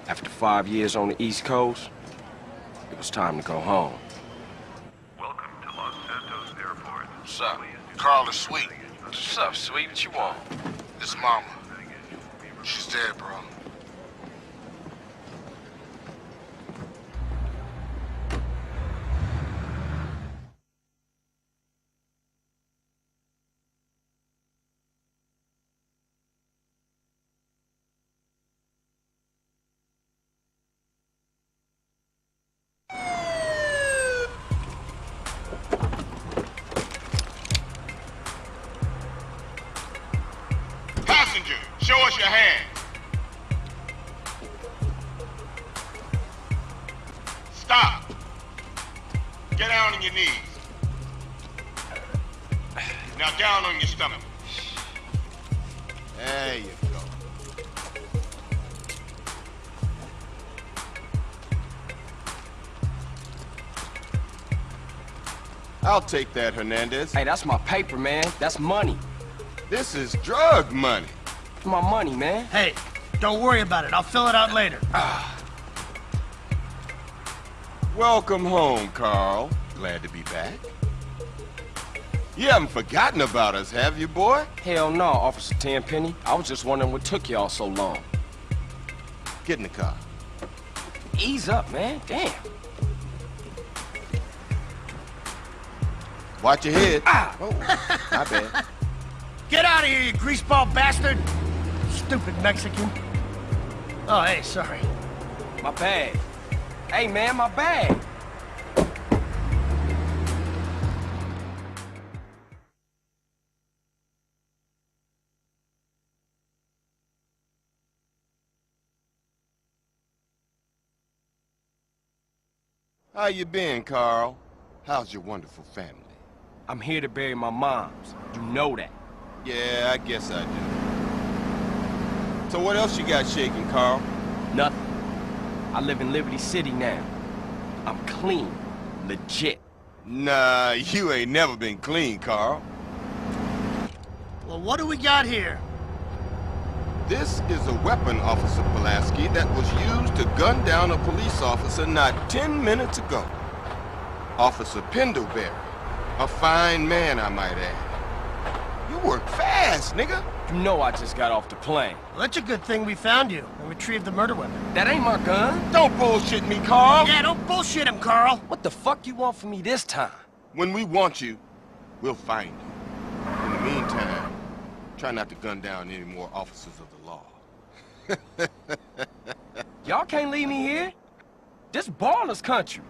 After 5 years on the East Coast, it was time to go home. Welcome to Los Santos Airport. What's up? Carl is sweet. What's up, sweet? What you want? This mama. She's dead, bro. Passenger, show us your hand. Stop. Get down on your knees. Now down on your stomach. There you go. I'll take that, Hernandez. Hey, that's my paper, man. That's money. This is drug money. My money, man. Hey, don't worry about it. I'll fill it out later. Welcome home, Carl. Glad to be back. You haven't forgotten about us, have you, boy? Hell no, Officer Tenpenny. I was just wondering what took y'all so long. Get in the car. Ease up, man. Damn. Watch your head. Ah! Oh, my bad. Get out of here, you greaseball bastard! Stupid Mexican. Oh, hey, sorry. My bag. Hey, man, my bag. How you been, Carl? How's your wonderful family? I'm here to bury my moms. You know that. Yeah, I guess I do. So what else you got shaking, Carl? Nothing. I live in Liberty City now. I'm clean. Legit. Nah, you ain't never been clean, Carl. Well, what do we got here? This is a weapon, Officer Pulaski, that was used to gun down a police officer not 10 minutes ago. Officer Pendleberry. A fine man, I might add. You work fast, nigga. You know I just got off the plane. Well, that's a good thing we found you and retrieved the murder weapon. That ain't my gun. Don't bullshit me, Carl. Yeah, don't bullshit him, Carl. What the fuck you want from me this time? When we want you, we'll find you. In the meantime, try not to gun down any more officers of the law. Y'all can't leave me here. This baller's country.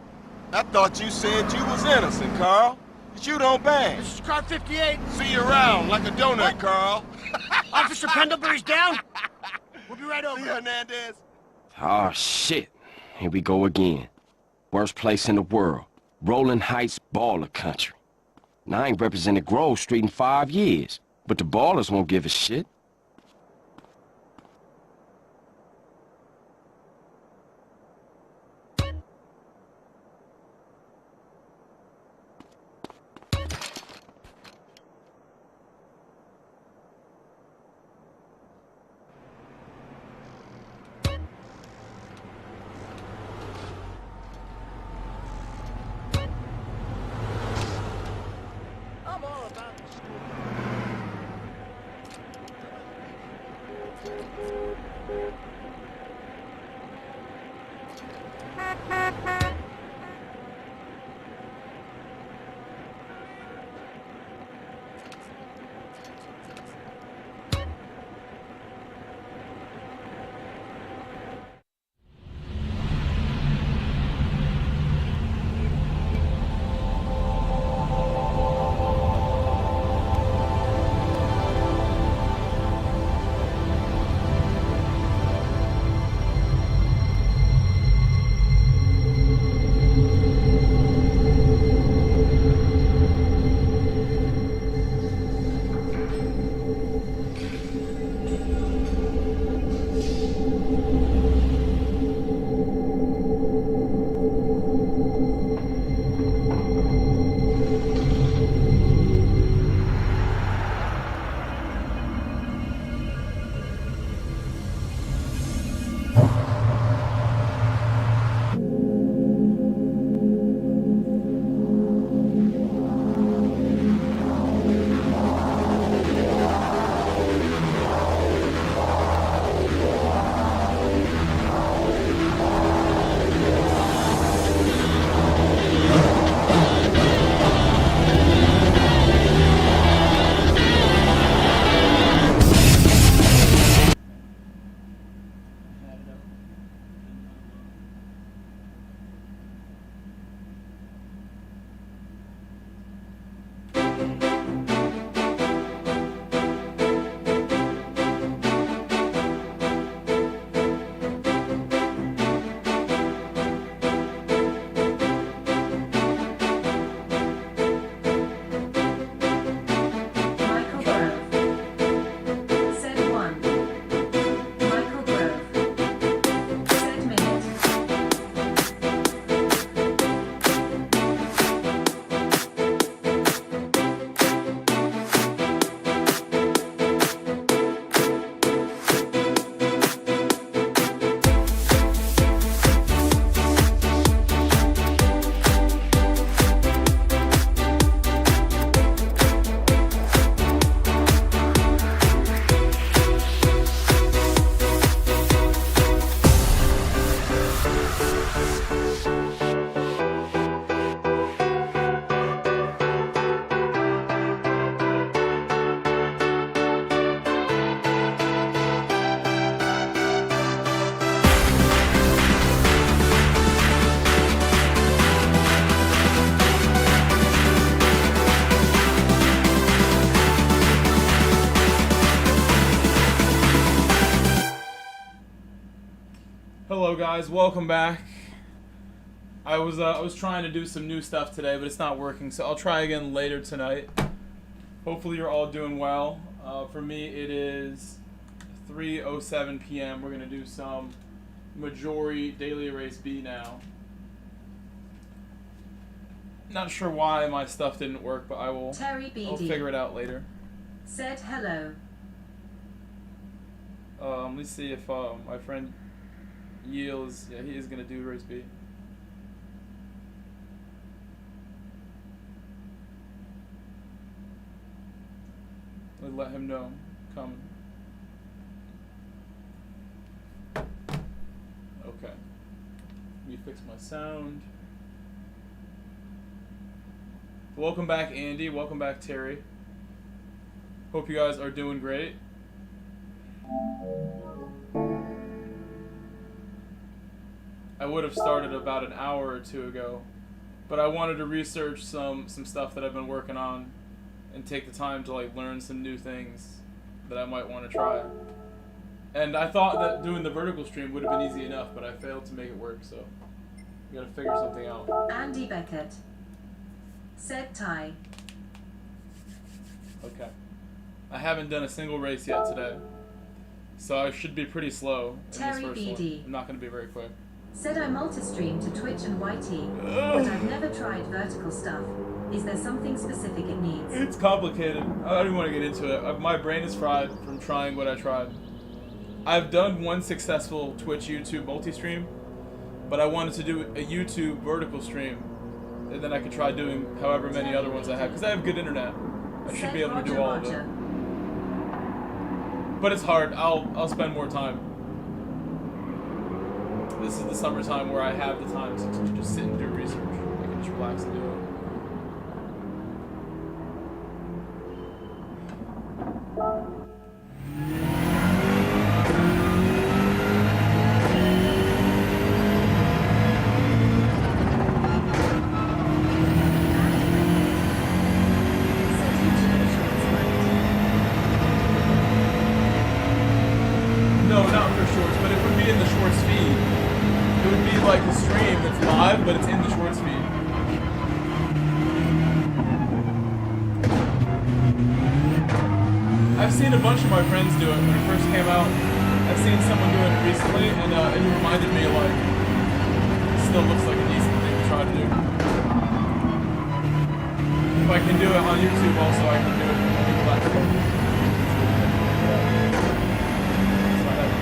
I thought you said you was innocent, Carl. But you don't bang. This is car 58. See you around like a donut, What? Carl. Officer Pendlebury's down. We'll be right over. See, Hernandez? Oh, shit. Here we go again. Worst place in the world. Rolling Heights baller country. Now, I ain't represented Grove Street in 5 years, but the ballers won't give a shit. guys, welcome back. I was trying to do some new stuff today, but it's not working, so I'll try again later tonight. Hopefully you're all doing well. For me, it is 3:07 p.m. We're gonna do some MAGGIORE Daily Race B now. Not sure why my stuff didn't work, but I'll figure it out later. Said hello. Let's see if my friend Yeel is, yeah, he is gonna do Race B. Let him know. Coming. Okay. Let me fix my sound. Welcome back, Andy. Welcome back, Terry. Hope you guys are doing great. I would have started about an hour or two ago, but I wanted to research some stuff that I've been working on and take the time to like learn some new things that I might want to try. And I thought that doing the vertical stream would have been easy enough, but I failed to make it work, so we gotta figure something out. Andy Beckett. Said Ty. Okay. I haven't done a single race yet today, so I should be pretty slow in this Terry first BD. one. I'm not gonna be very quick. Said I multi-stream to Twitch and YT, but I've never tried vertical stuff. Is there something specific it needs? It's complicated. I don't even want to get into it. My brain is fried from trying what I tried. I've done one successful Twitch YouTube multi-stream, but I wanted to do a YouTube vertical stream, and then I could try doing however many other ones I have, because I have good internet. I should be able to do all of it. But it's hard. I'll spend more time. This is the summertime where I have the time to just sit and do research. I can just relax and do it. No, not for shorts, but it would be in the shorts feed. It would be like a stream that's live, but it's in the shorts feed. I've seen a bunch of my friends do it when it first came out. I've seen someone doing it recently, and it reminded me, like, it still looks like a decent thing to try to do. If I can do it on YouTube also, I can do it on any platform. So I have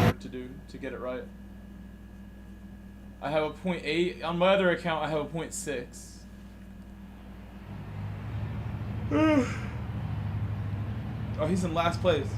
research to do to get it right. I have a 0.8. On my other account, I have a 0.6. Oh, he's in last place.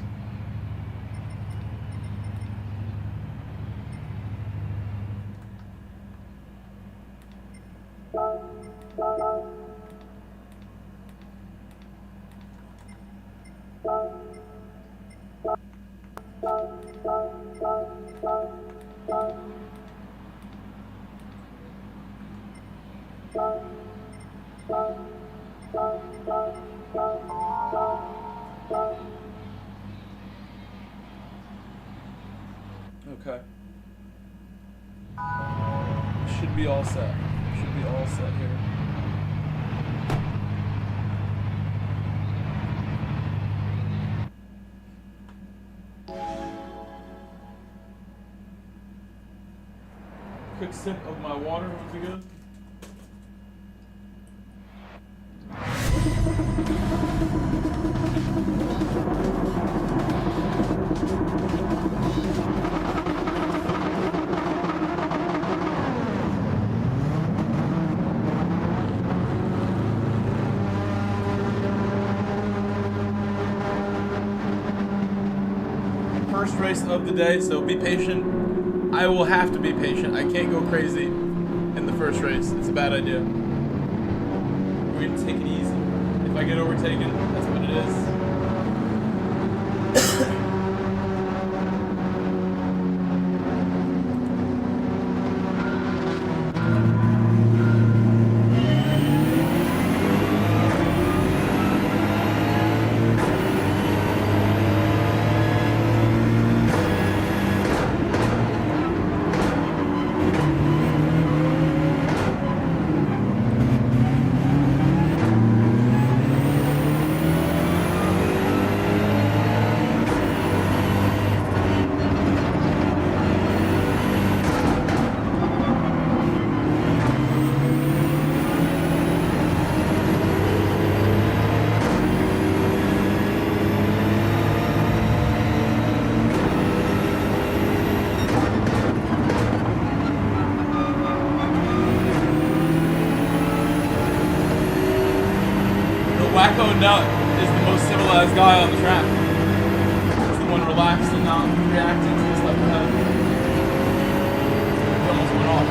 Okay. Should be all set. Should be all set here. Quick sip of my water would be good. First race of the day, so be patient. I will have to be patient. I can't go crazy in the first race. It's a bad idea. We're gonna take it easy. If I get overtaken, that's what it is. Wacko Nut is the most civilized guy on the track. He's the one relaxed and not reacting to the stuff ahead. He almost went off.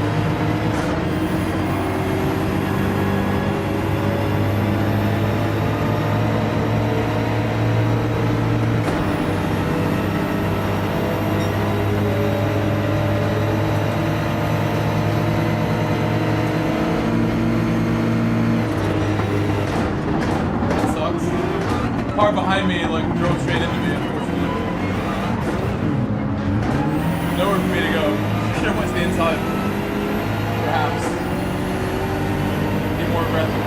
Car behind me like drove straight into me, unfortunately. Nowhere for me to go. Should have went to the inside. Perhaps. Get more aggressive.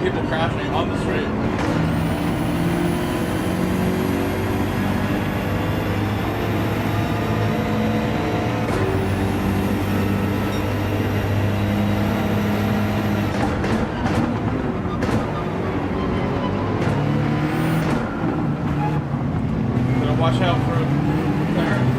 People crashing on the street. Gotta watch out for McLaren.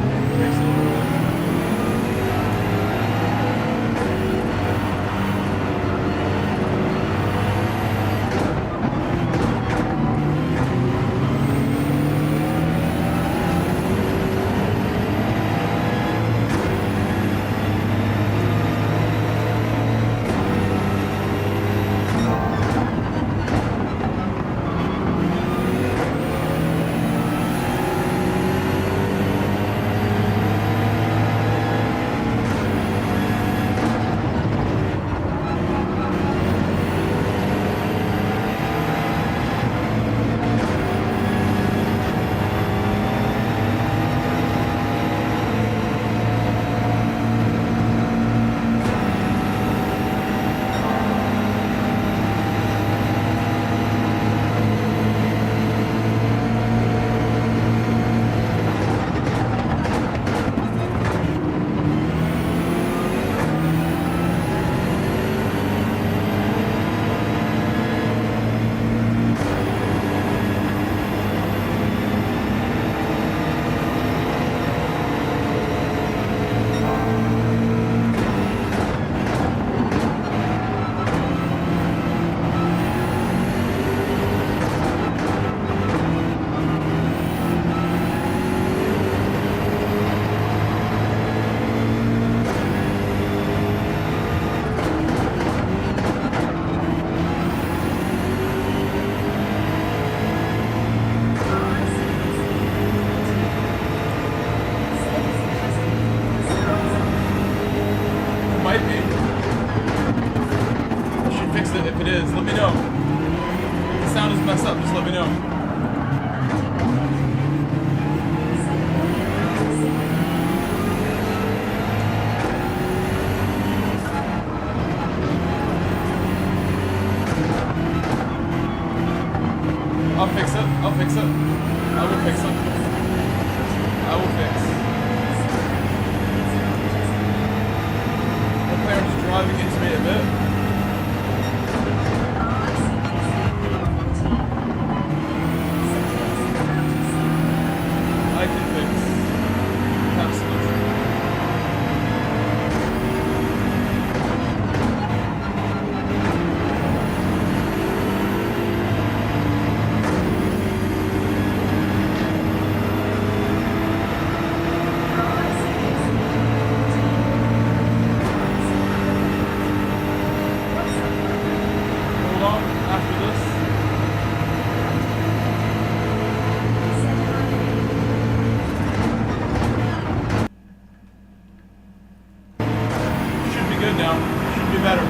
If it is, let me know. If the sound is messed up, just let me know. I'll fix it. I'll fix it. I will fix it. I will fix. McLaren is driving into me a bit. Better?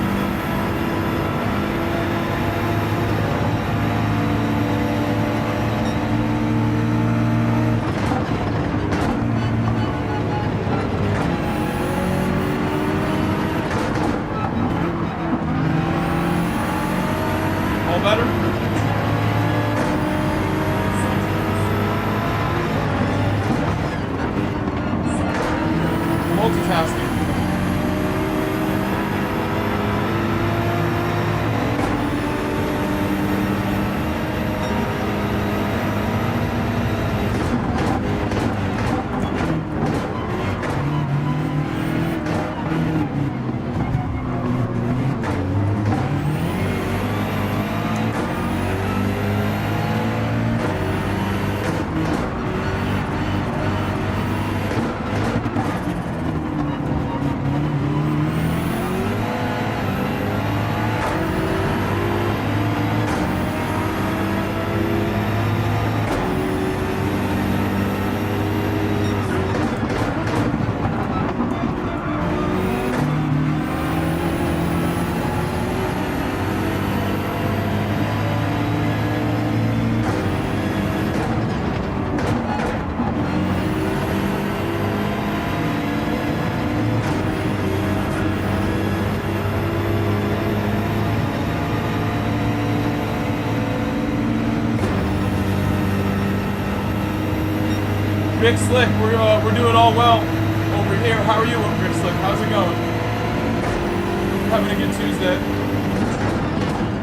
Big Slick, we're doing all well over here. How are you, Big Slick? How's it going? Having a good Tuesday.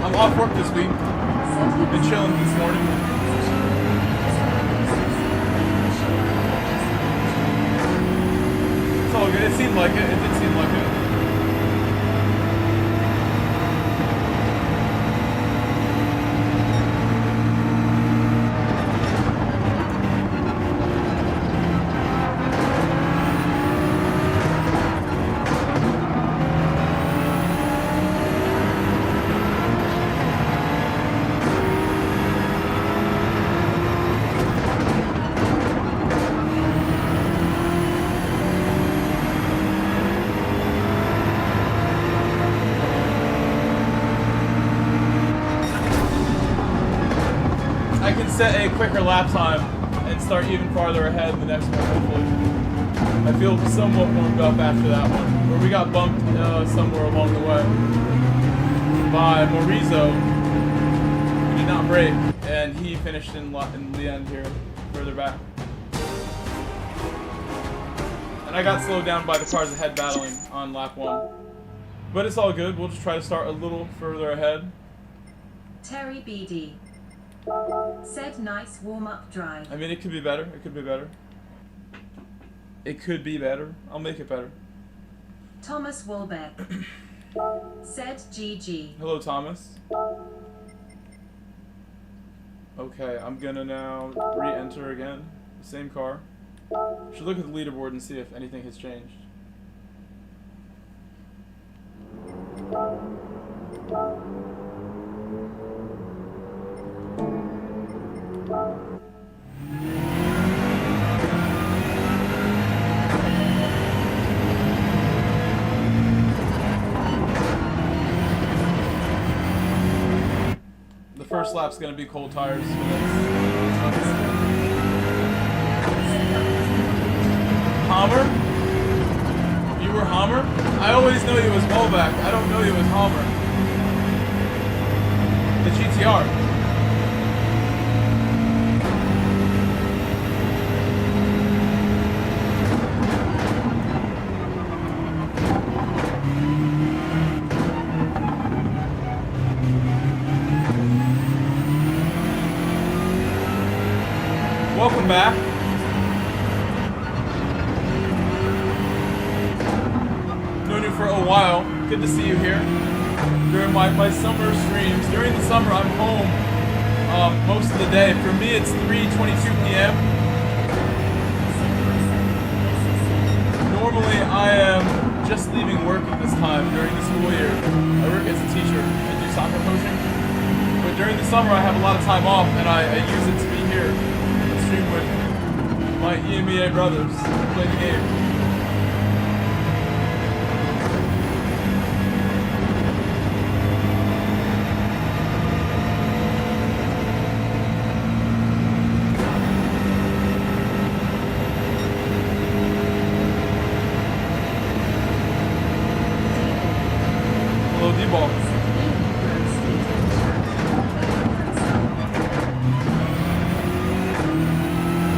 I'm off work this week. Been chilling this morning. It's all good. It seemed like it. It did seem like it. Set a quicker lap time and start even farther ahead in the next one, hopefully. I feel somewhat warmed up after that one, where we got bumped somewhere along the way by Morizo, who did not brake, and he finished in the end here, further back. And I got slowed down by the cars ahead battling on lap 1. But it's all good, we'll just try to start a little further ahead. Terry BD said nice warm-up drive. I mean, it could be better. It could be better. It could be better. I'll make it better. Thomas Wolbeck said GG. Hello, Thomas. Okay, I'm gonna now re-enter again. The same car. Should look at the leaderboard and see if anything has changed. The first lap's gonna be cold tires. Hammer? You were Hammer? I always know you as Wolbeck. I don't know you as Hammer. The GTR. Welcome back. Known you for a while. Good to see you here. During my summer streams. During the summer, I'm home most of the day. For me, it's 3:22 p.m. Normally, I am just leaving work at this time during the school year. I work as a teacher. I do soccer coaching. But during the summer, I have a lot of time off, and I use it to be here. Stream with my EMEA brothers, play the game. Hello, D-Ball.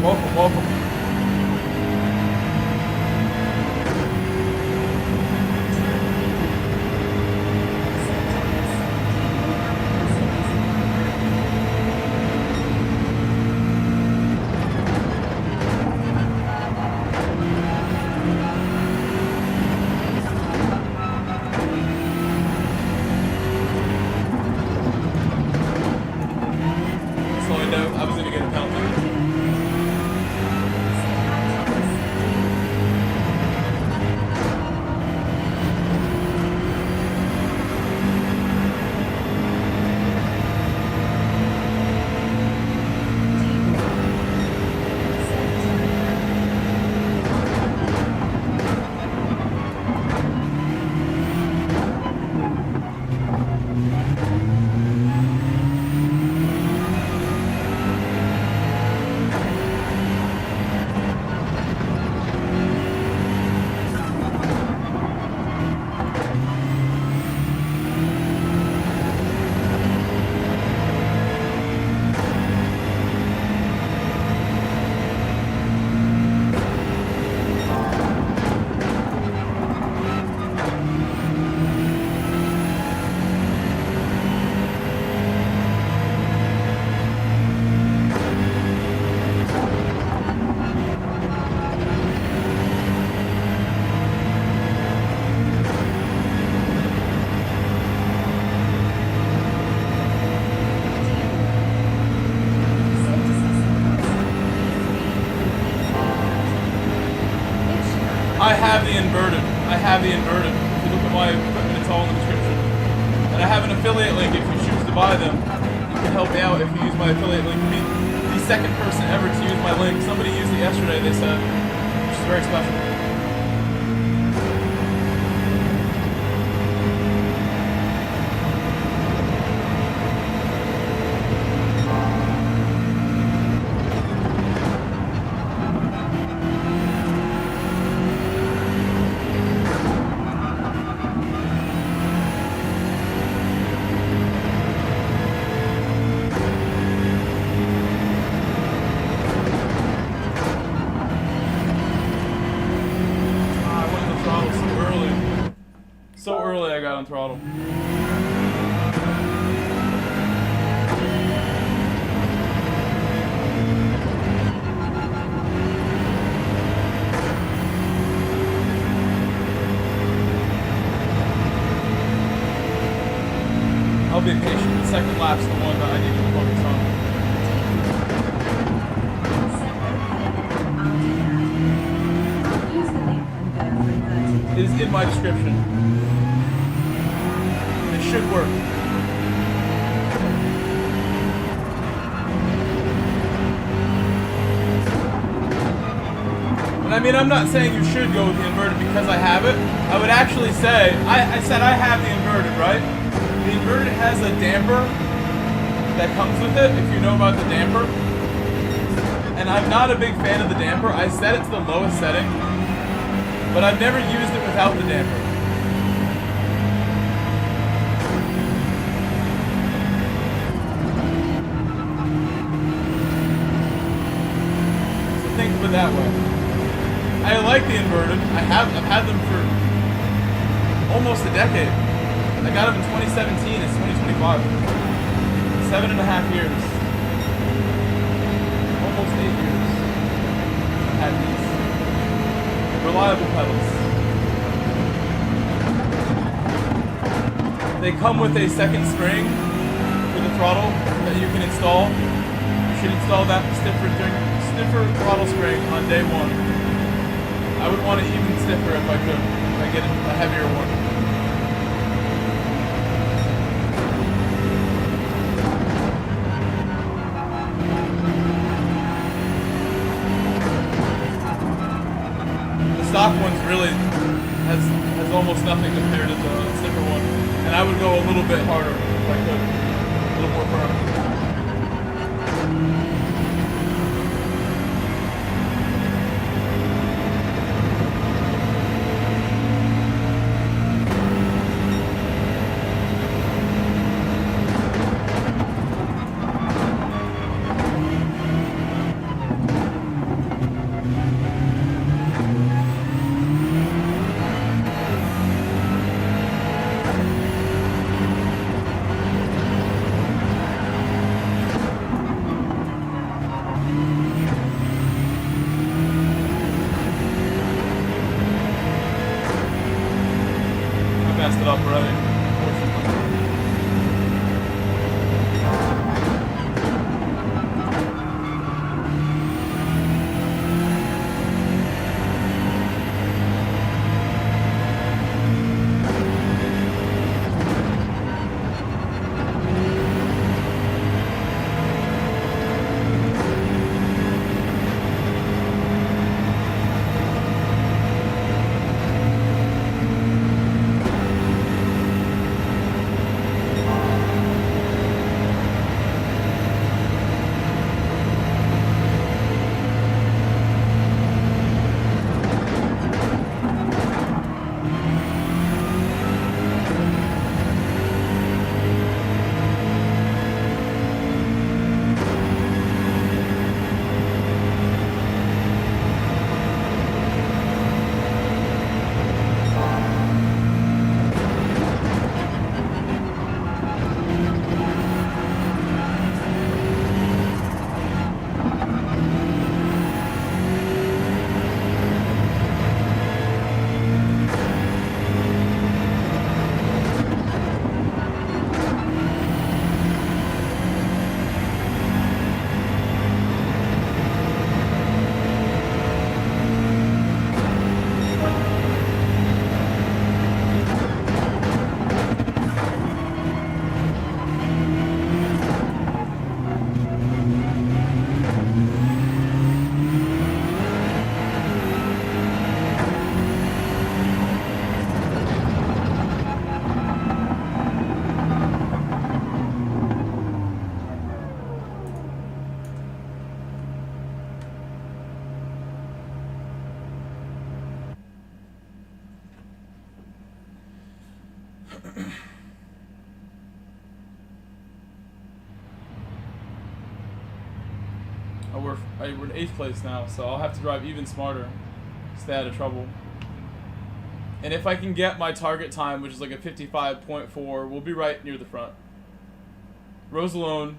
Welcome, welcome. have the inverted. If you look at my equipment, it's all in the description. And I have an affiliate link if you choose to buy them. You can help me out if you use my affiliate link. You'll be the second person ever to use my link. Somebody used it yesterday, they said, which is very special. So early I got on throttle. I'll be patient. The second lap's the one that I need to focus on. Use the link and go for inverted. It is in my description. Should work. And I mean, I'm not saying you should go with the inverted because I have it. I would actually say, I said I have the inverted, right? The inverted has a damper that comes with it, if you know about the damper. And I'm not a big fan of the damper. I set it to the lowest setting, but I've never used it without the damper. That way. I like the inverted. I've had them for almost a decade. I got them in 2017. It's 2025. 7.5 years. Almost 8 years. I've had these reliable pedals. They come with a second spring for the throttle that you can install. You should install that stiffer throttle spring on day one. I would want it even stiffer if I could. If I get a heavier one. The stock one's really has almost nothing compared to the stiffer one, and I would go a little bit harder if I could, a little more firm. We're in 8th place now, so I'll have to drive even smarter. Stay out of trouble. And if I can get my target time, which is like a 55.4, we'll be right near the front. Rosalind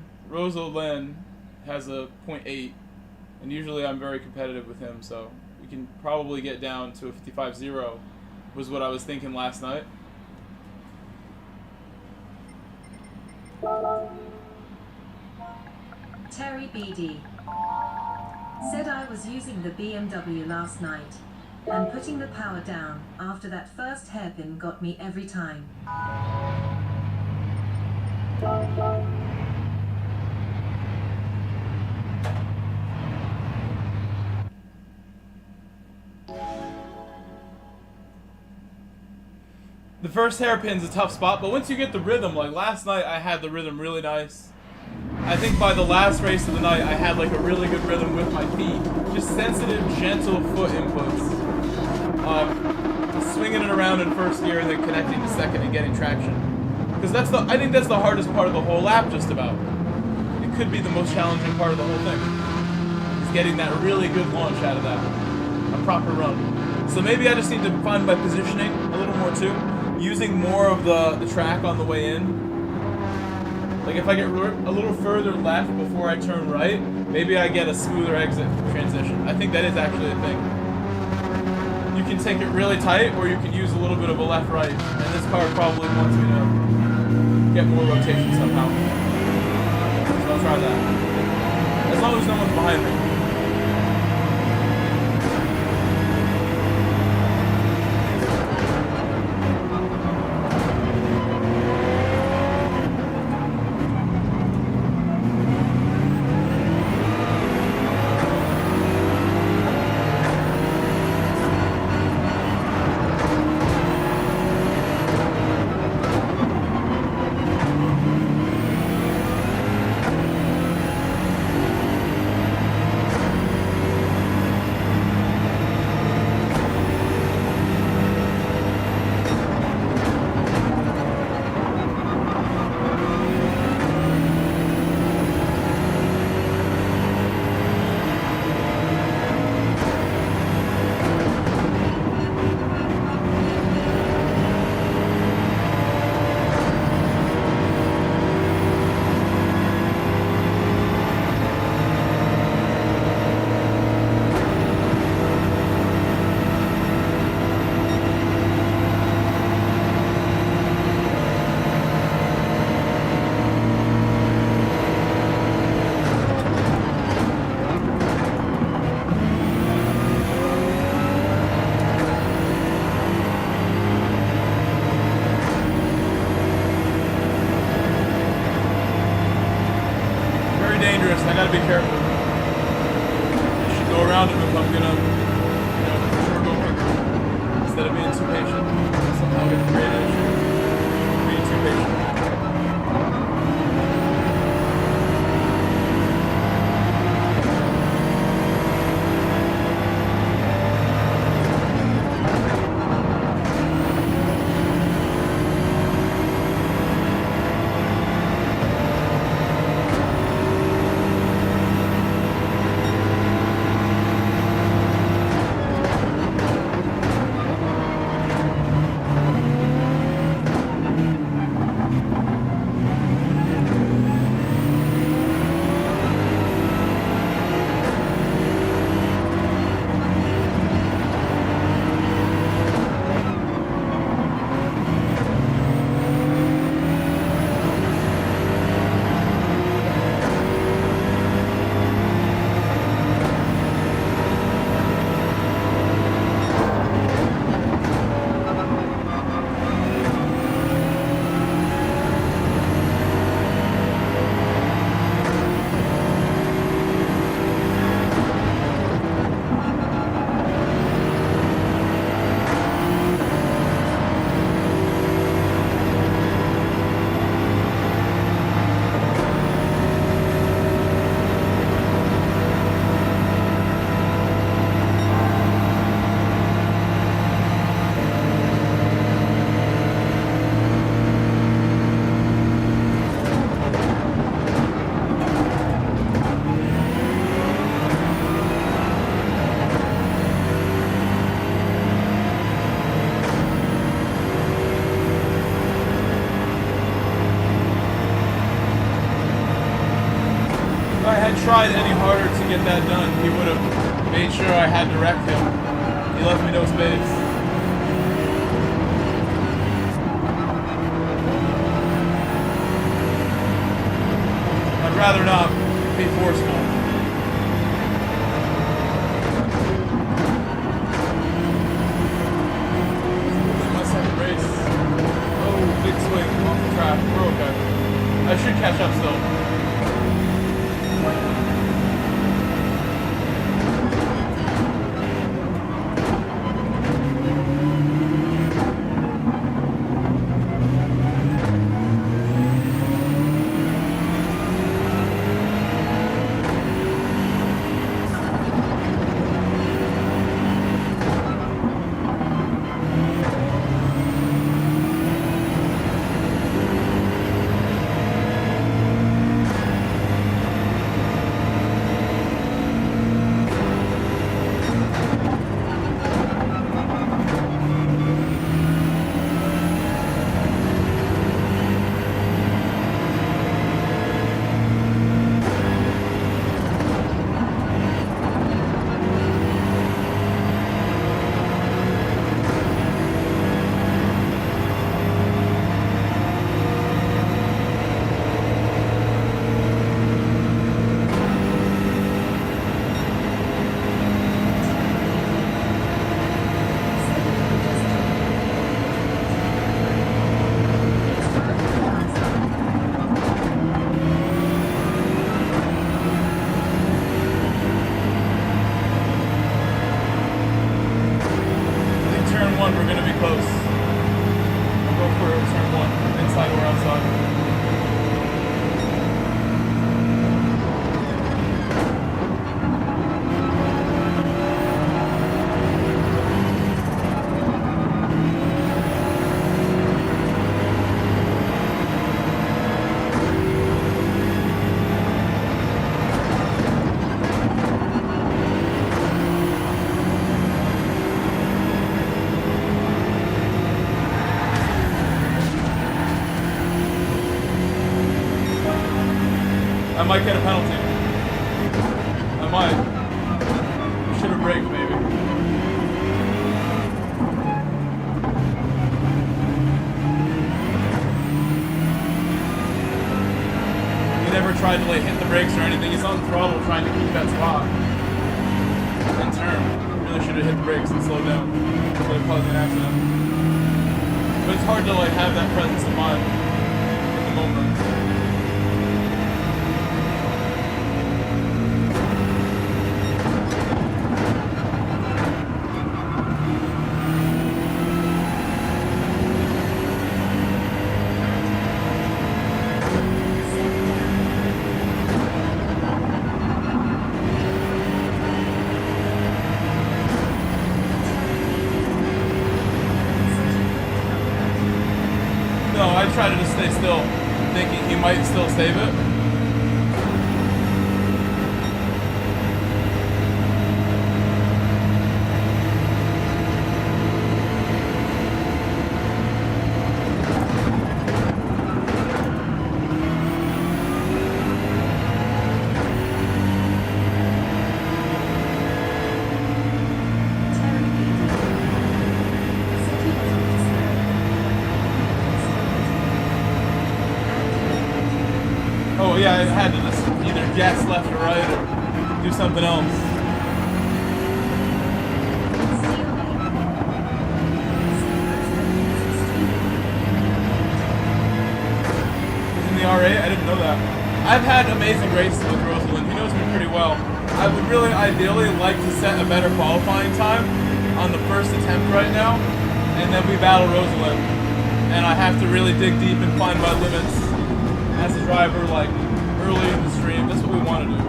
has a 0.8, and usually I'm very competitive with him, so we can probably get down to a 55.0, was what I was thinking last night. Terry BD said I was using the BMW last night, and putting the power down after that first hairpin got me every time. The first hairpin's a tough spot, but once you get the rhythm, like last night I had the rhythm really nice. I think by the last race of the night I had like a really good rhythm with my feet. Just sensitive, gentle foot inputs. Swinging it around in first gear and then connecting to second and getting traction. Because I think that's the hardest part of the whole lap just about. It could be the most challenging part of the whole thing. Is getting that really good launch out of that. A proper run. So maybe I just need to find my positioning a little more too. Using more of the track on the way in. Like if I get a little further left before I turn right, maybe I get a smoother exit transition. I think that is actually a thing. You can take it really tight, or you can use a little bit of a left-right. And this car probably wants me to get more rotation somehow. So I'll try that. As long as no one's behind me. I gotta be careful. I should go around him if I'm gonna, for sure go quicker. Instead of being too patient. Somehow get create an issue. Being too patient. tried any harder to get that done, he would have made sure I had to wreck him. He left me no space. I'd rather not be forceful. My second race. Oh, big swing off the track. We're okay. I should catch up still. I might get a penalty. I might. Should have braked, maybe. He never tried to like hit the brakes or anything. He's on the throttle trying to keep that spot. And turn. Really should have hit the brakes and slowed down. Instead of causing an accident. But it's hard to like have that presence of mind in the moment. I try to just stay still, thinking he might still save it. Oh yeah, I had to just either gas left or right or do something else. He's in the R8? I didn't know that. I've had amazing races with Rosalind. He knows me pretty well. I would really ideally like to set a better qualifying time on the first attempt right now, and then we battle Rosalind. And I have to really dig deep and find my limits as a driver, like early in the stream. That's what we want to do.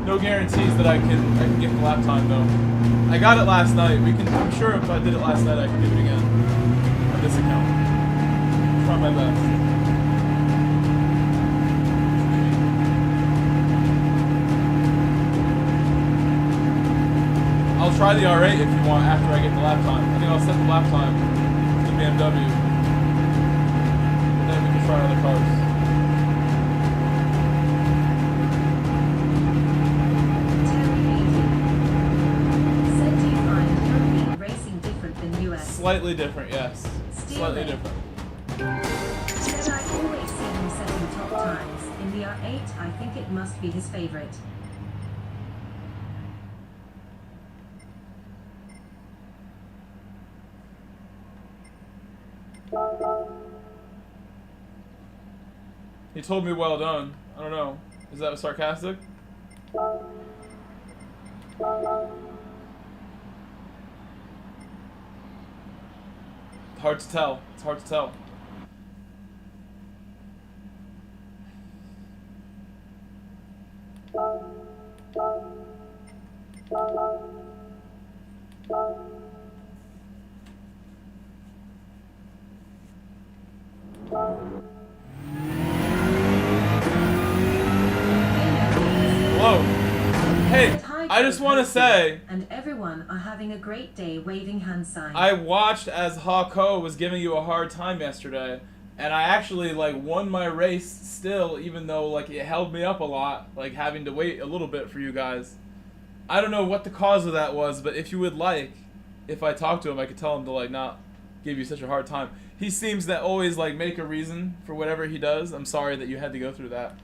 No guarantees that I can get the lap time though. I got it last night. I'm sure if I did it last night, I can do it again on this account. Try my best. I'll try the R8 if you want after I get the lap time. I think I'll set the lap time to the BMW. And then we can try other cars. Slightly different, yes. Slightly different. Said I always see him setting top times. In the R8, I think it must be his favorite. He told me well done. I don't know. Is that sarcastic? Hard to tell. It's hard to tell. Hello. Hey, I just want to say, and everyone are having a great day waving hand signs. I watched as Hawko was giving you a hard time yesterday, and I actually like won my race still, even though like it held me up a lot, like having to wait a little bit for you guys. I don't know what the cause of that was, but if you would like, if I talk to him, I could tell him to like not give you such a hard time. He seems to always like make a reason for whatever he does. I'm sorry that you had to go through that.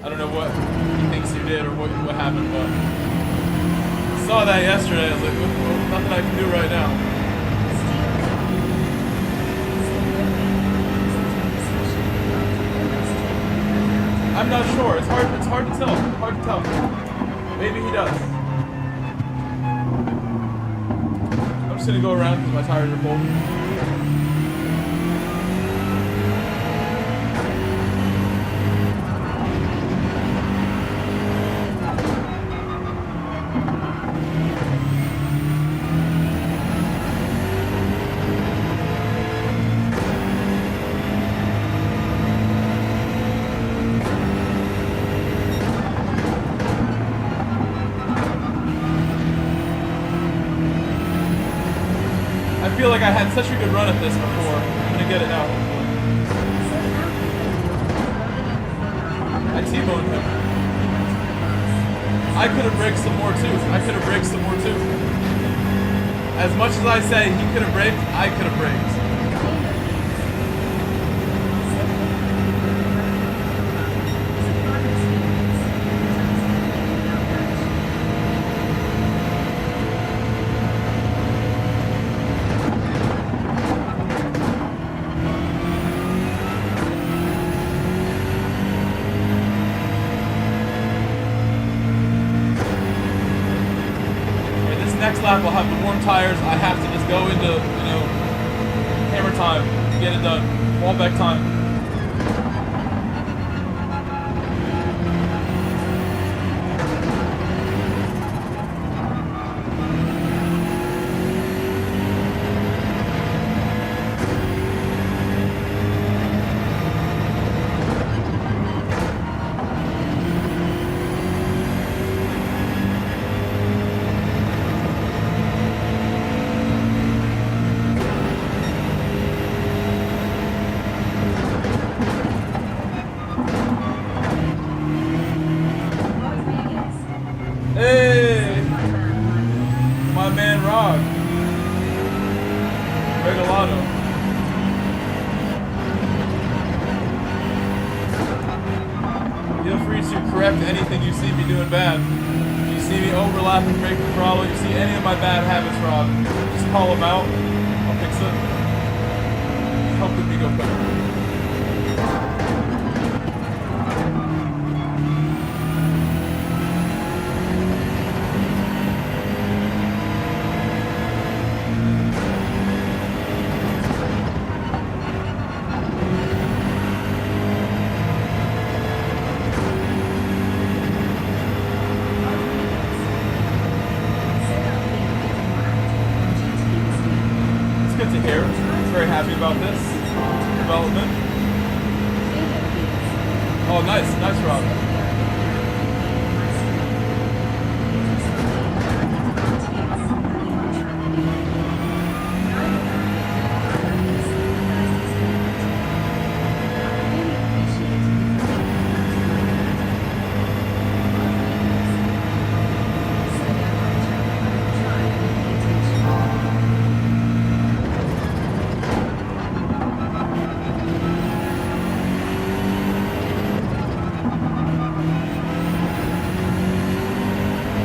I don't know what he thinks you did or what happened, but I saw that yesterday. I was like, well, nothing I can do right now. I'm not sure. It's hard to tell. Hard to tell. Maybe he does. I'm just gonna go around because my tires are full. I feel like I had such a good run at this before. I'm gonna get it now. I T-boned him. I could have braked some more too. As much as I say he could have braked, I could have braked. Next lap we'll have the warm tires. I have to just go into, hammer time, get it done. Wallback time. Hey! My man Rob. Regalado. Feel free to correct anything you see me doing bad. If you see me overlapping, break the throttle, you see any of my bad habits, Rob, just call them out. I'll fix it. Helping me go better. Very happy about this development. Oh, nice, Rob.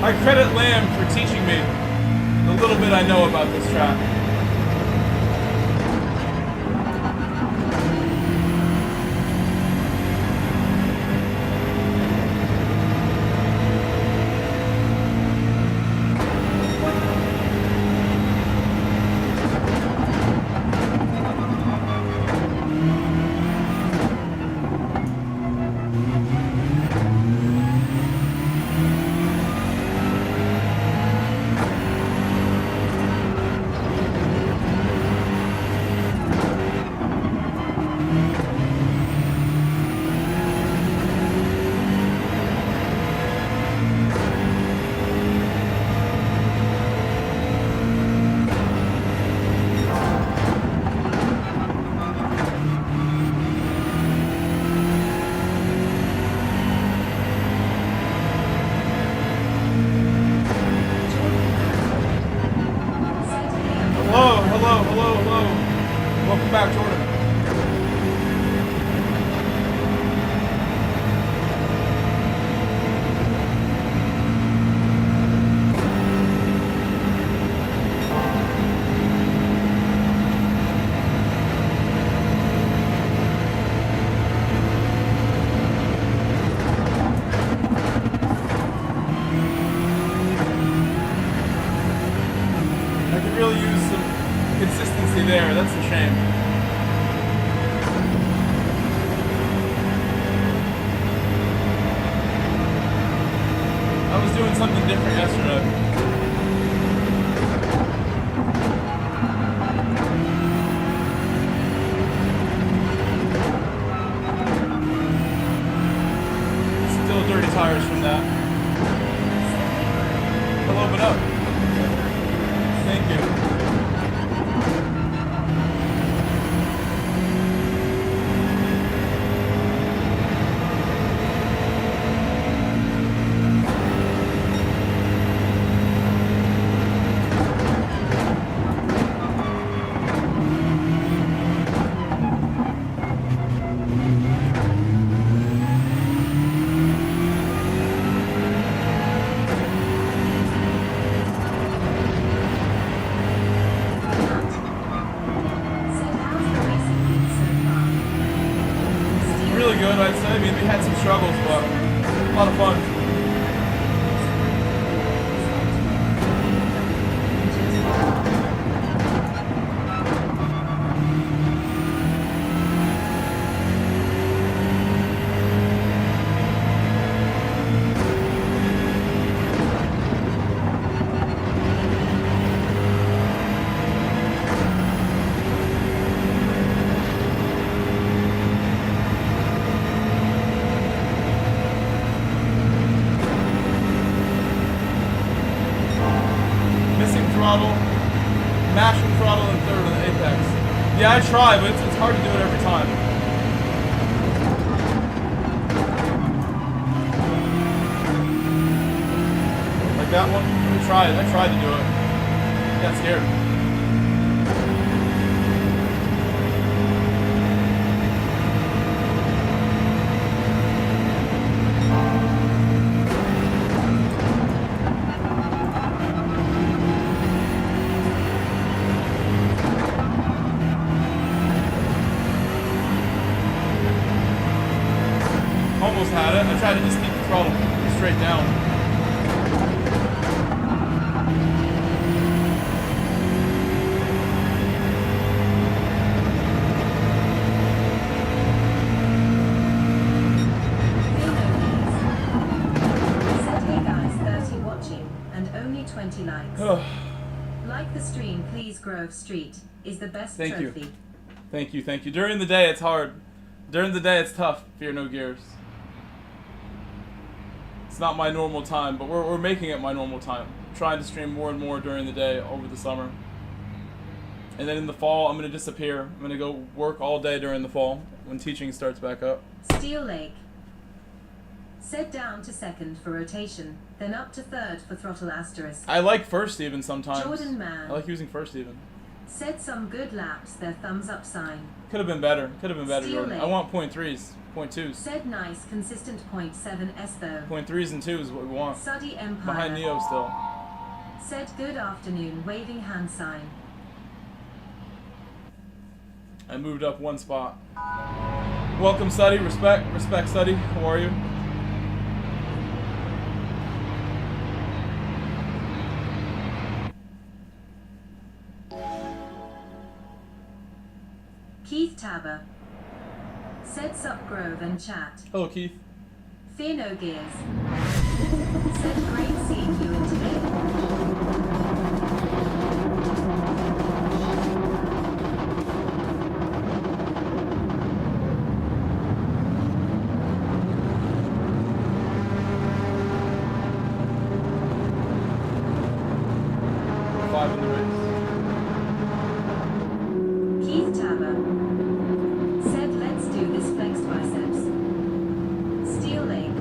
I credit Lamb for teaching me the little bit I know about this track. Welcome back, Jordan. I could really use some consistency there. That's a shame. I was doing something different yesterday. Still dirty tires from that. I'll open up. Thank you. Good, I'd say. I mean, we had some struggles, but a lot of fun. Mashing throttle and third on the apex. Yeah, I try, but it's hard to do it every time. Like that one? I tried to do it. Got scared. Almost had it. I tried to just keep the throttle straight down. Hey guys, 30 watching and only 20 likes. Like the stream, please. Grove Street is the best trophy. Thank you. During the day, it's hard. During the day, it's tough. Fear no gears. It's not my normal time, but we're making it my normal time. I'm trying to stream more and more during the day over the summer. And then in the fall, I'm going to disappear. I'm going to go work all day during the fall when teaching starts back up. Steel Lake. Set down to second for rotation, then up to third for throttle asterisk. I like first even sometimes. Jordan Man. I like using first even. Said some good laps, their thumbs up sign. Could have been better. Could have been better, Steel Jordan. Lake. I want .3s, .2s. Said nice, consistent .7s though. .3s and 2s is what we want. Suddy Empire. Behind Neo still. Said good afternoon, waving hand sign. I moved up one spot. Welcome, Suddy. Respect, Suddy. How are you? Keith Tabber. Said sup Grove and chat. Hello, Keith. Fear no gears. Said great seeing you in today. Five in the race. Keith Tabber. Said let's do this flexed biceps. Steel Lake.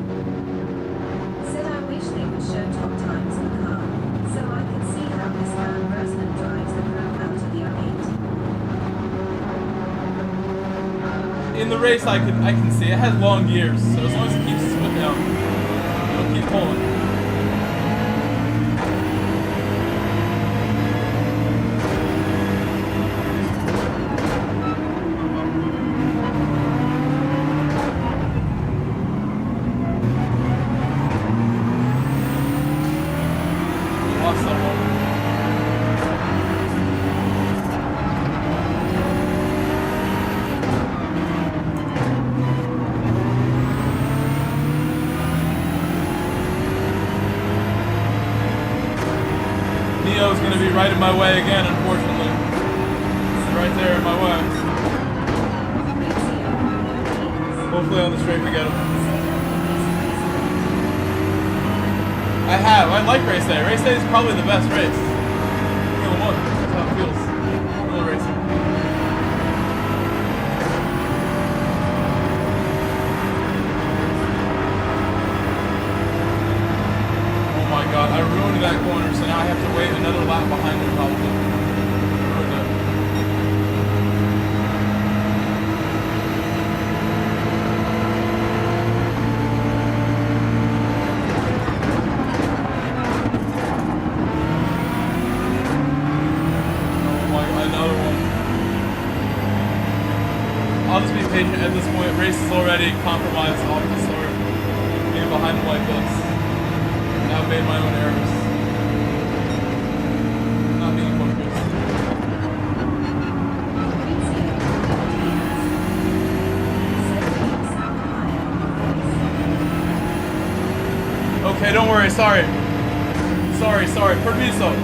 Said I wish they would show top times per car, so I could see how this man Roseman drives the crap out of the R8. In the race, I can see it has long gears, so as long as it keeps its foot down, it'll keep pulling. Lost someone. Neo's gonna be right in my way again, unfortunately. He's right there in my way. Hopefully on the straight we get him. I have. I like race day. Race day is probably the best race. Formula 1. That's how it feels. Real racing. Oh my god, I ruined that corner, so now I have to wait another lap behind him probably. Ruined it. Another one. I'll just be patient at this point. Race is already compromised off the start. Being behind him like this. I've made my own errors. Not being focused. Okay, don't worry. Sorry. Sorry. Permiso.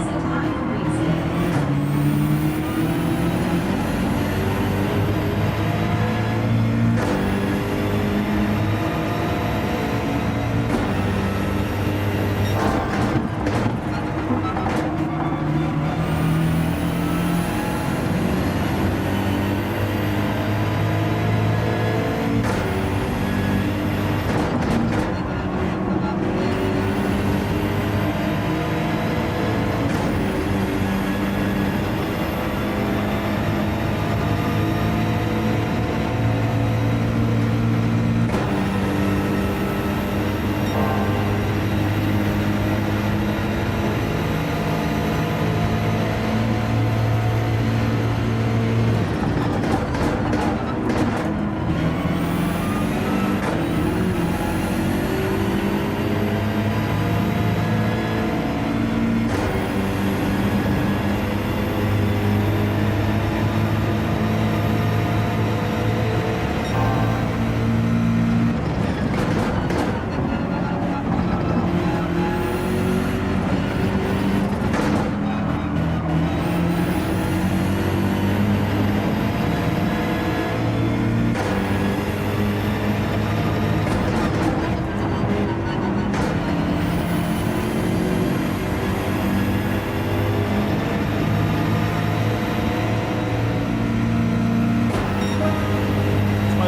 Set high for reset.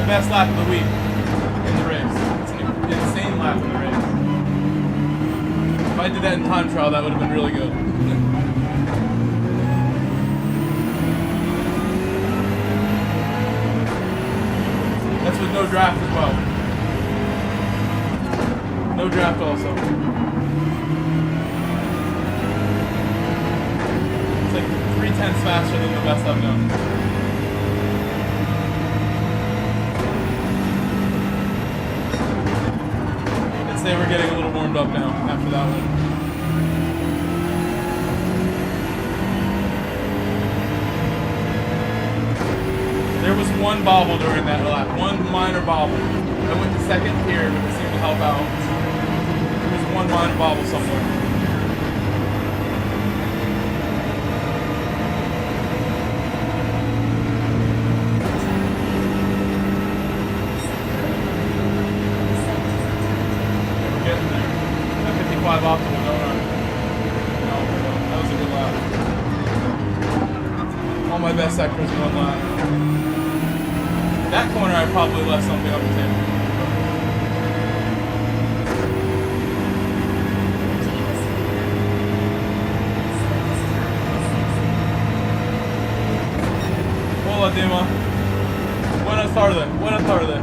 Best lap of the week in the race. It's an insane lap in the race. If I did that in time trial, that would have been really good. That's with no draft as well. No draft also. It's like 3/10 faster than the best I've done. Say we're getting a little warmed up now after that one. There was one bobble during that lap, one minor bobble. I went to second here, but it seemed to help out. There was one minor bobble somewhere. Optimal, no run. No, that was a good lap. All my best sectors in one lap. That corner I probably left something on the table. Hola Dima. Buenas tardes. Buenas tardes.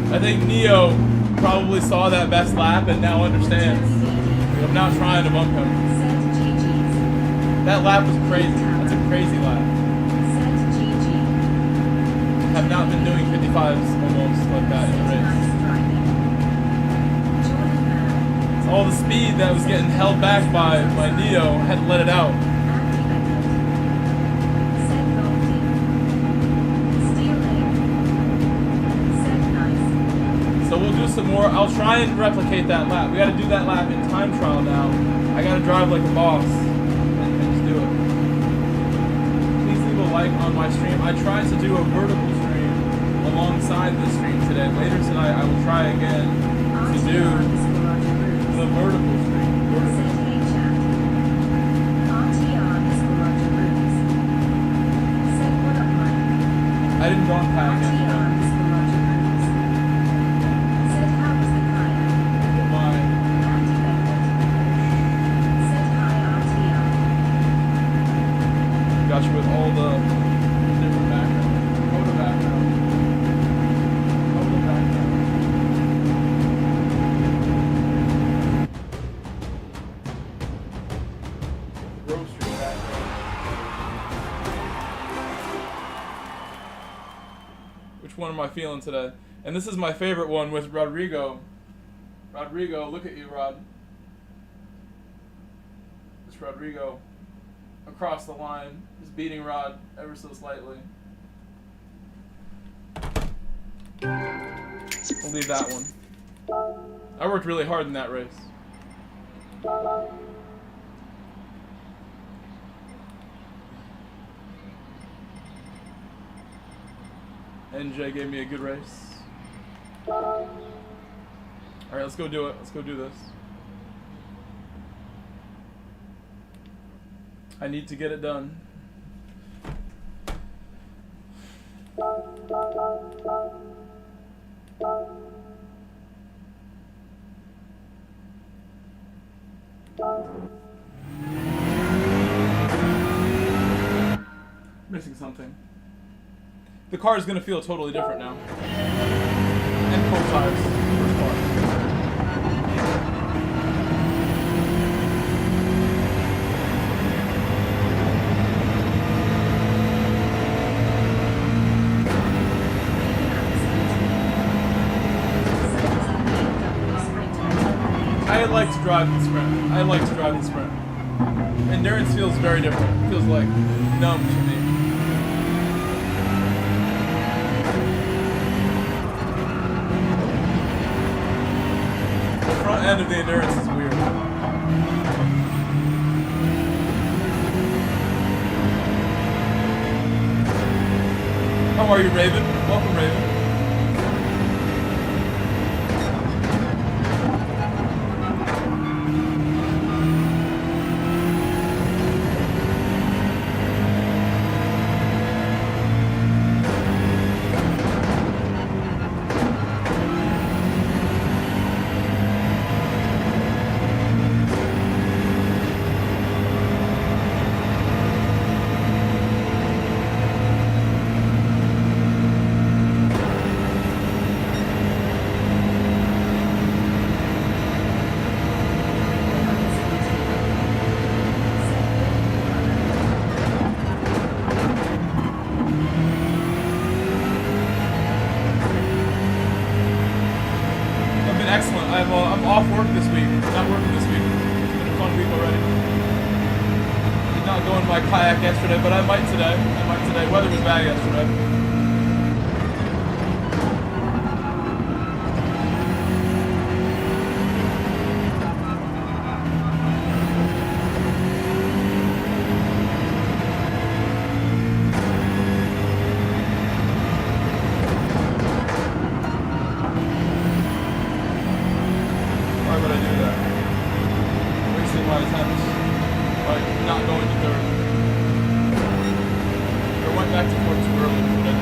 I think Neo probably saw that best lap and now understands. I'm not trying to bump him. That lap was crazy. That's a crazy lap. Have not been doing 55s almost like that in the race. So all the speed that was getting held back by Neo had to let it out. We'll do some more. I'll try and replicate that lap. We got to do that lap in time trial now. I got to drive like a boss and just do it. Please leave a like on my stream. I tried to do a vertical stream alongside this stream today. Later tonight, I will try again to do the vertical stream. I didn't Don't pack it. RTR is for Roger Cruise. Said how was the kayak? Goodbye. Activated. Said hi RTR. Got you with all the different backgrounds. Photo background. Photo background. Grove Street background. Which one am I feeling today? And this is my favorite one with Rodrigo. Rodrigo, look at you, Rod. It's Rodrigo. Across the line, just beating Rod ever so slightly. We'll leave that one. I worked really hard in that race. NJ gave me a good race. Alright, let's go do it. Let's go do this. I need to get it done. Missing something. The car is going to feel totally different now. And full tires. First part. I like to drive the sprint. I like to drive the sprint. Endurance feels very different. It feels like numb to me. The front end of the endurance is weird. How are you, Raven? Welcome, Raven. I'm off work this week. Not working this week. It's been a fun week already. Did not go in my kayak yesterday, but I might today. Weather was bad yesterday. Back to Fort too early for that.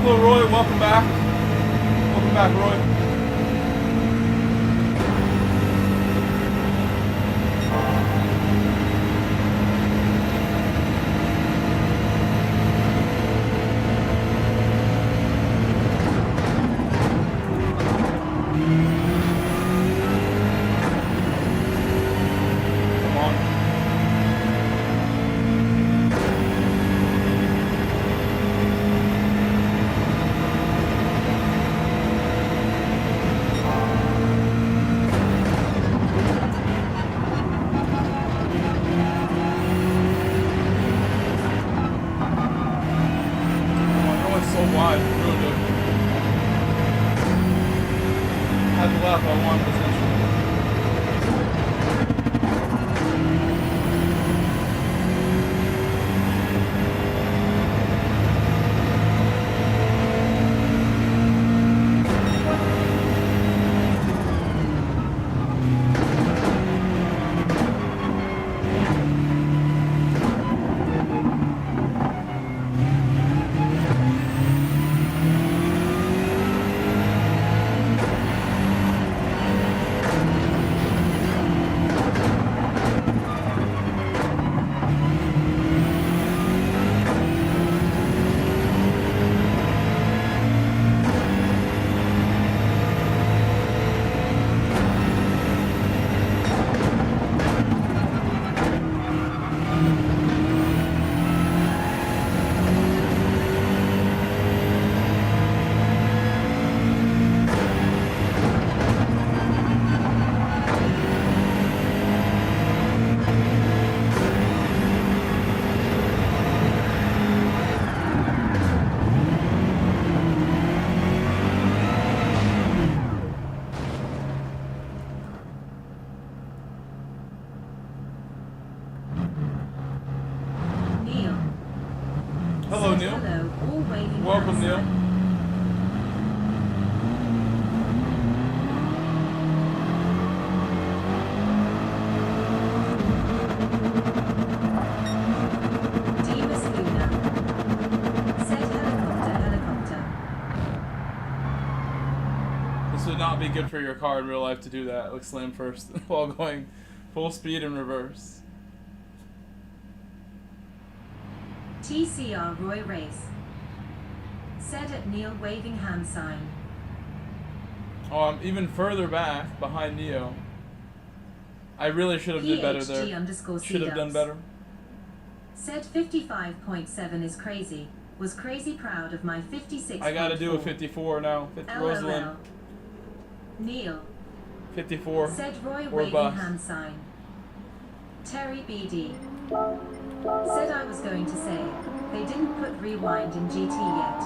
Hello, Roy. Welcome back. Welcome back, Roy. Hello, Neil. Welcome, Neil. This would not be good for your car in real life to do that. Like slam first while going full speed in reverse. TCR Roy Race. Said at Neil waving hand sign. Oh, I'm even further back behind Neo. I really should have done better there. Should have done better. Said 55.7 is crazy. Was crazy proud of my 56. I gotta do a 54 now. 50 Rosalind. Neil. 54. Said Roy or waving bust. hand sign. Terry BD. Said I was going to say, they didn't put rewind in GT yet.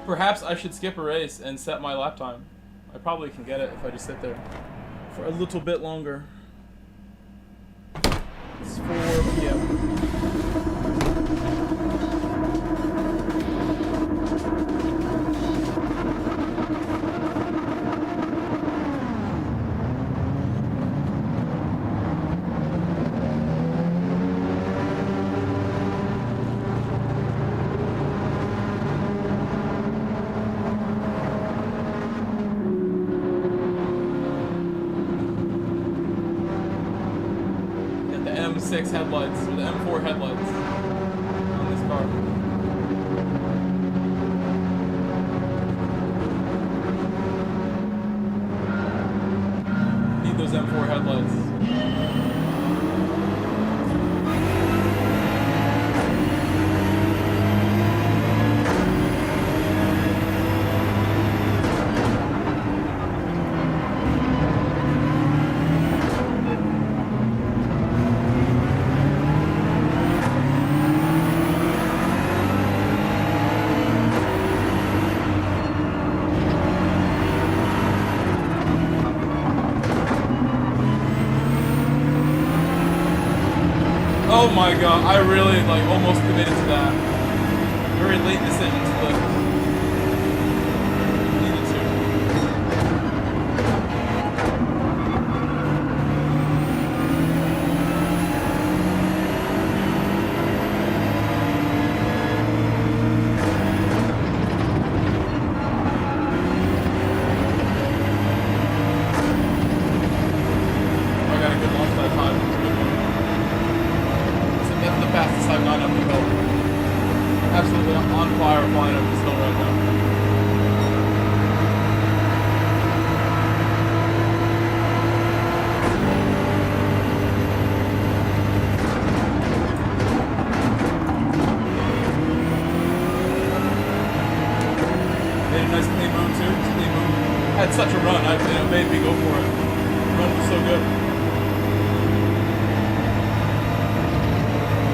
Perhaps I should skip a race and set my lap time. I probably can get it if I just sit there for a little bit longer. It's 4 p.m. M6 headlights, or the M4 headlights on this car. Need those M4 headlights. Oh my god, I really like almost committed to that. Very late decision to lift. Needed to. I got a good launch that time. Good one. So that's the fastest I've gone up the hill. Absolutely on fire flying up this hill right now. Made a nice clean move too. Clean move. Had such a run. It made me go for it. The run was so good.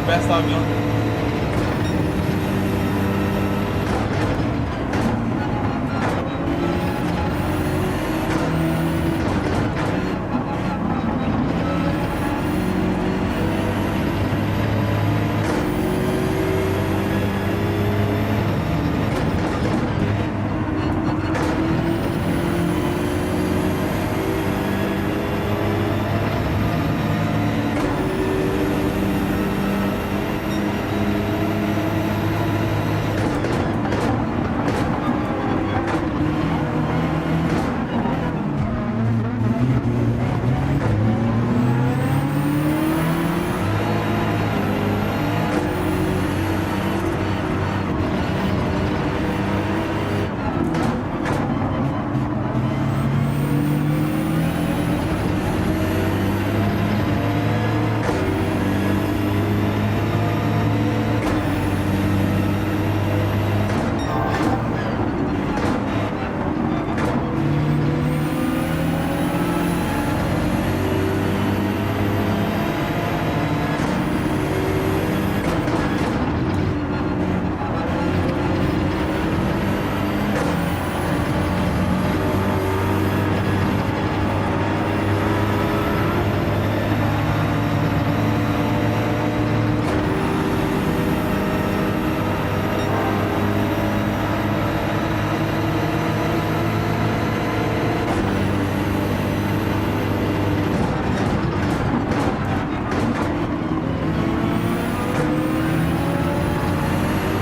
Best I've done.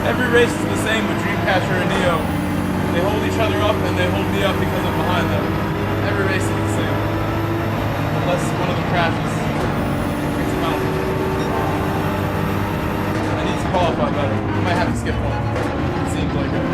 Every race is the same with Dreamcatcher and Neo. They hold each other up and they hold me up because I'm behind them. Every race is the same. Unless one of them crashes. It's a mountain. I need to qualify better. I might have to skip one. It seems like it.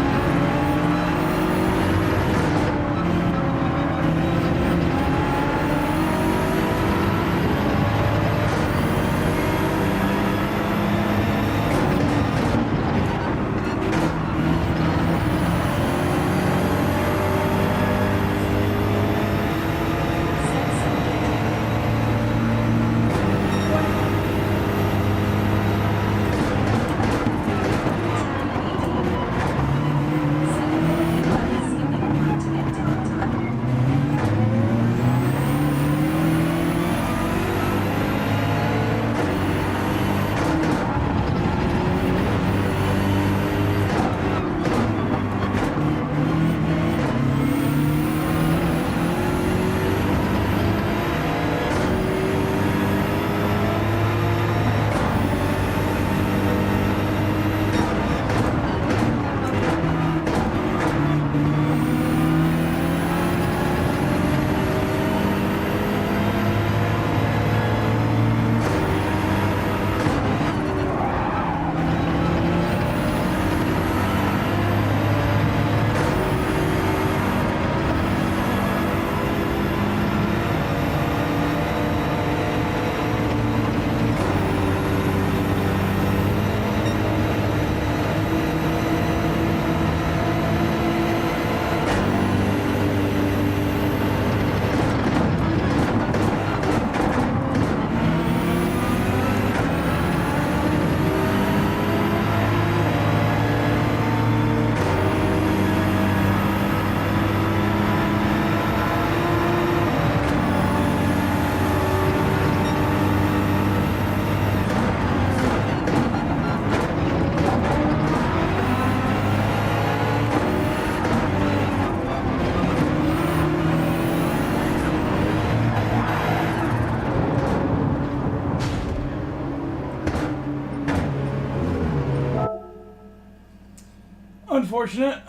Unfortunate.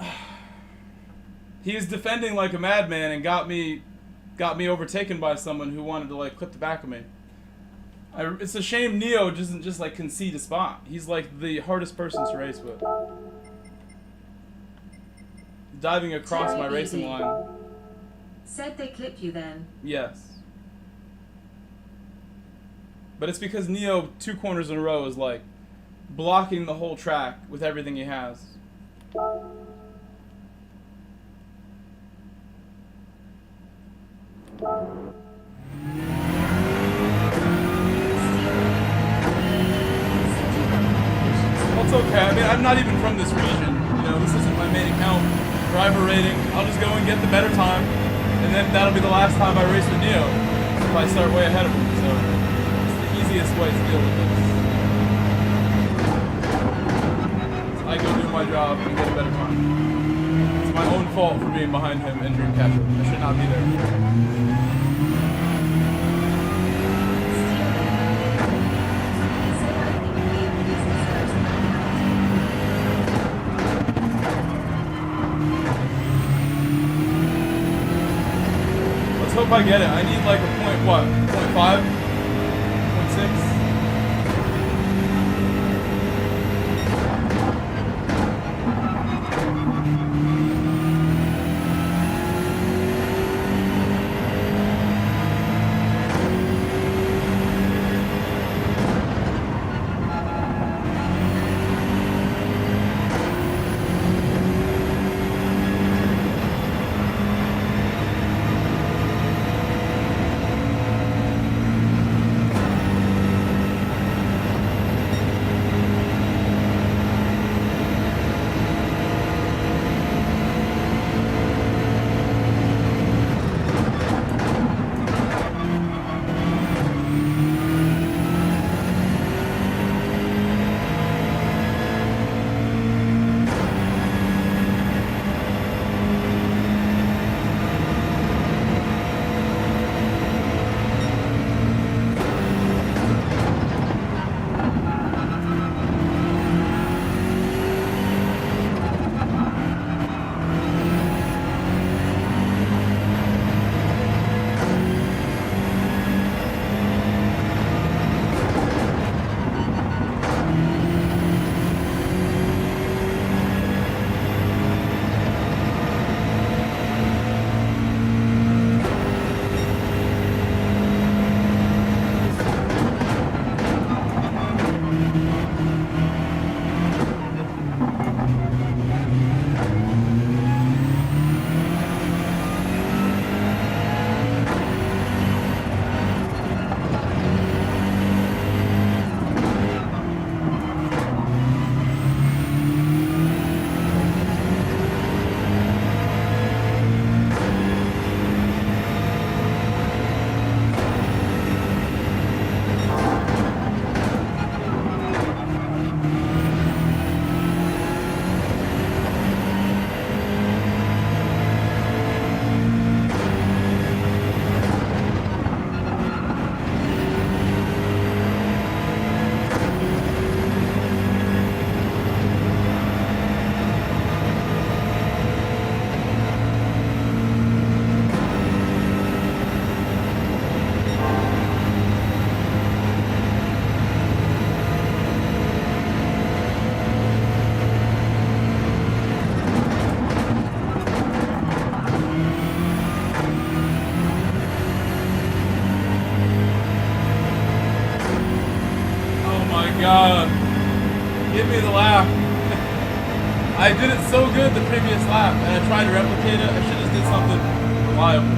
He is defending like a madman and got me overtaken by someone who wanted to like clip the back of me. It's a shame Neo doesn't just like concede a spot. He's like the hardest person to race with. Diving across my racing line. Said they clip you then. Yes. But it's because Neo 2 corners in a row is like blocking the whole track with everything he has. Well, it's okay. I mean, I'm not even from this region. You know, this isn't my main account. Driver rating. I'll just go and get the better time, and then that'll be the last time I race with Neo if I start way ahead of him. So it's the easiest way to deal with this. So I go do my job and get a better time. It's my own fault for being behind him in Dreamcatcher. I should not be there. Hope I get it. I need like a point what? 0.5? 0.6? God. Give me the lap. I did it so good the previous lap, and I tried to replicate it. I should have did something reliable.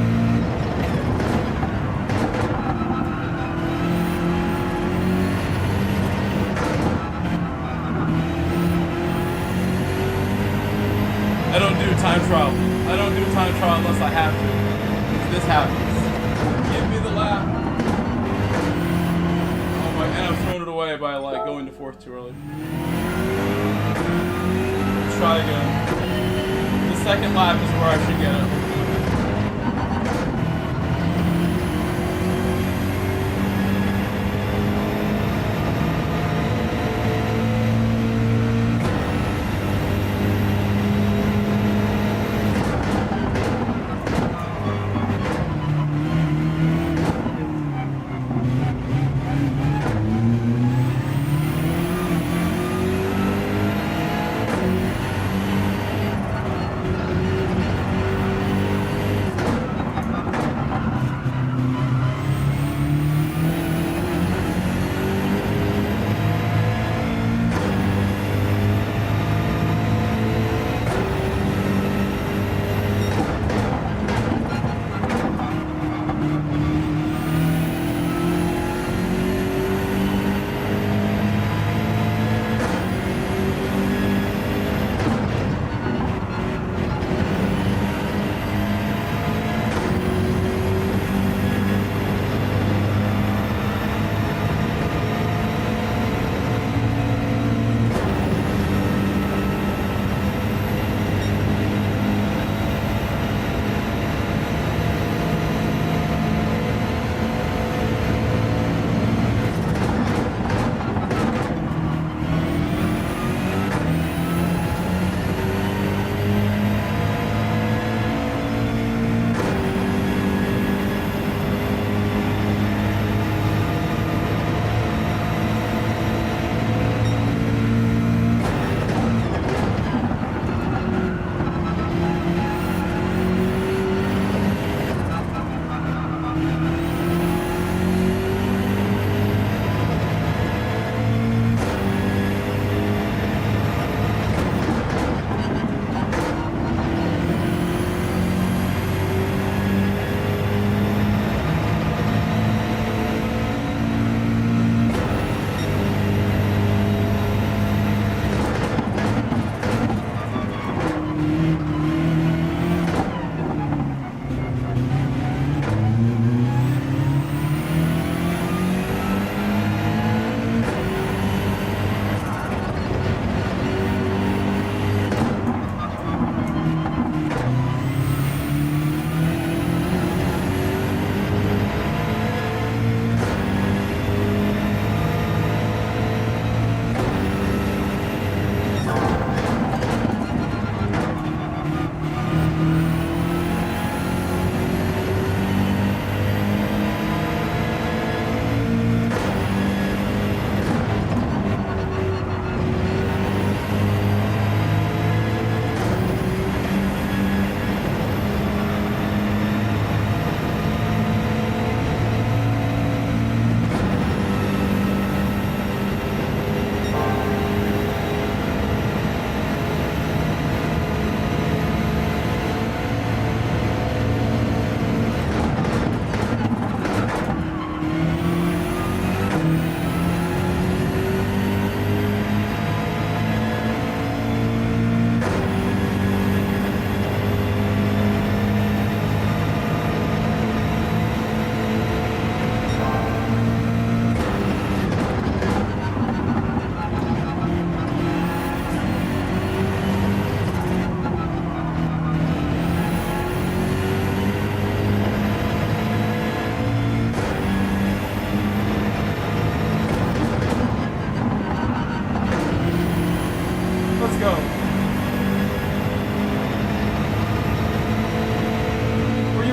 I don't do time trial. I don't do time trial unless I have to. This happens. Give me the lap. Oh my, and I've thrown it away by like going to fourth too early. Let's try again. The second lap is where I should get it.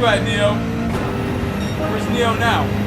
you at, Neo? Where's Neo now?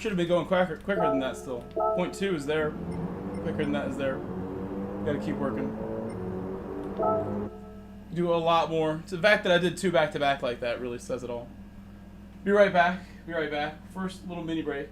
Should have been going quicker than that still. Point 2 is there. Quicker than that is there. Gotta keep working. Do a lot more. It's the fact that I did 2 back-to-back like that really says it all. Be right back. Be right back. First little mini break.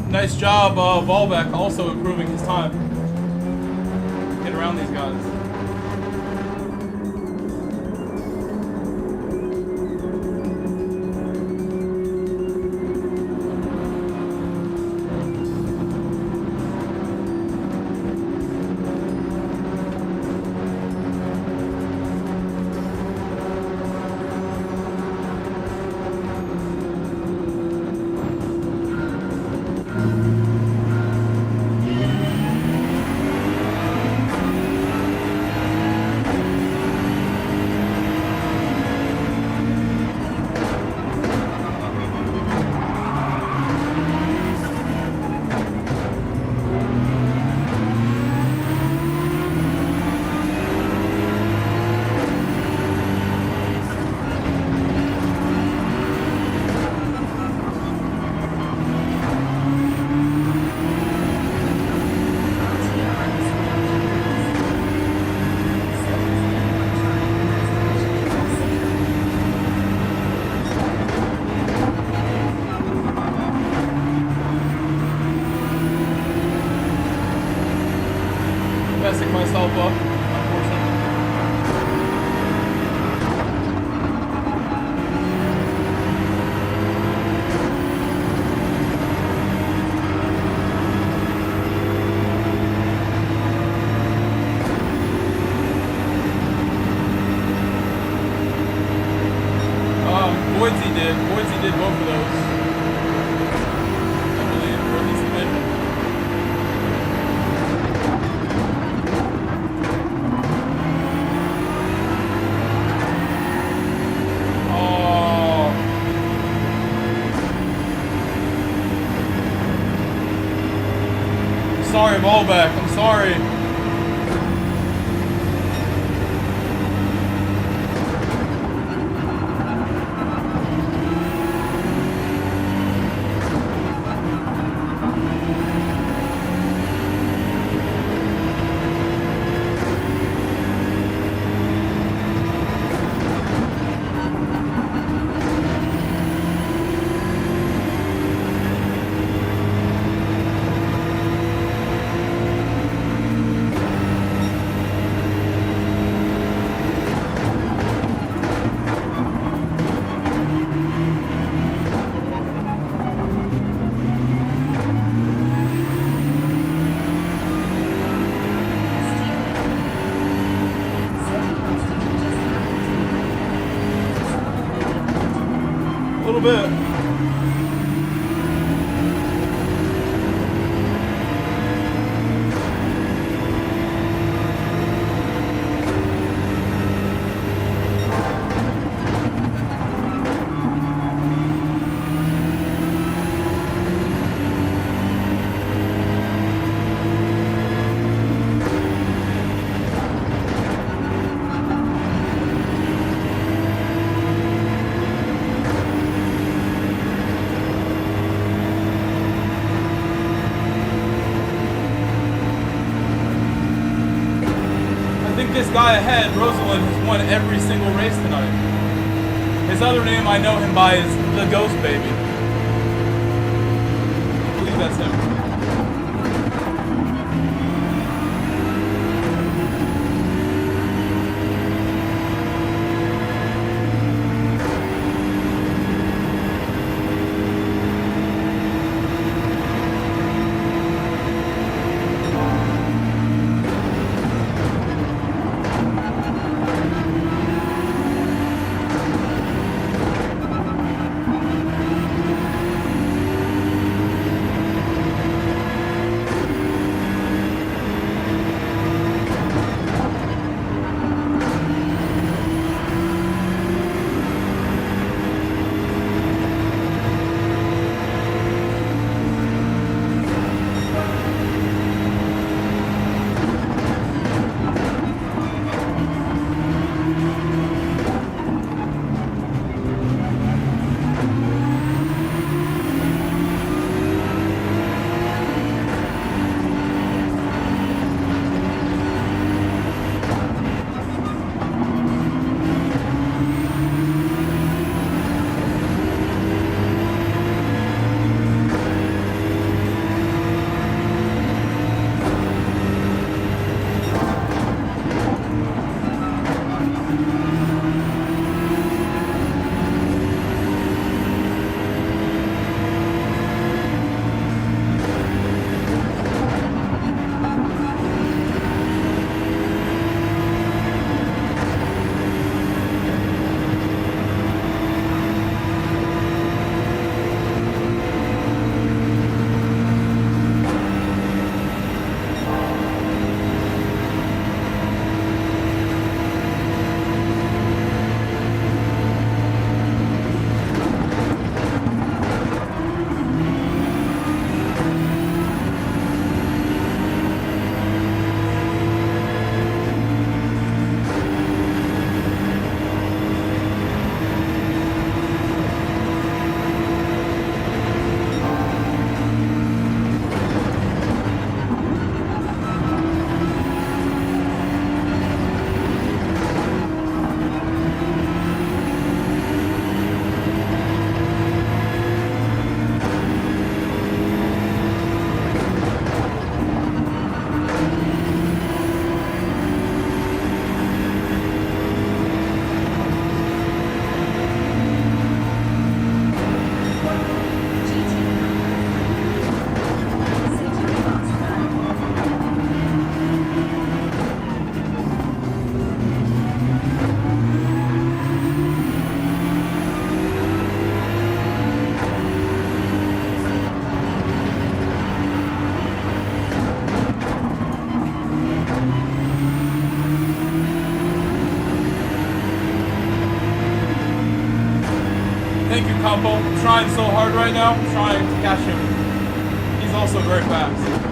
Nice job, Volbeck, also improving his time. Get around these guys. messing myself up, unfortunately. Boydsie did both of those. I believe, or at least he did. Oh. I'm sorry, Ballback. I'm sorry. A little bit. This guy ahead, Rosalind, has won every single race tonight. His other name I know him by is the Ghost Baby. I believe that's him. Thank you, Campo. I'm trying so hard right now. I'm trying to catch him. He's also very fast.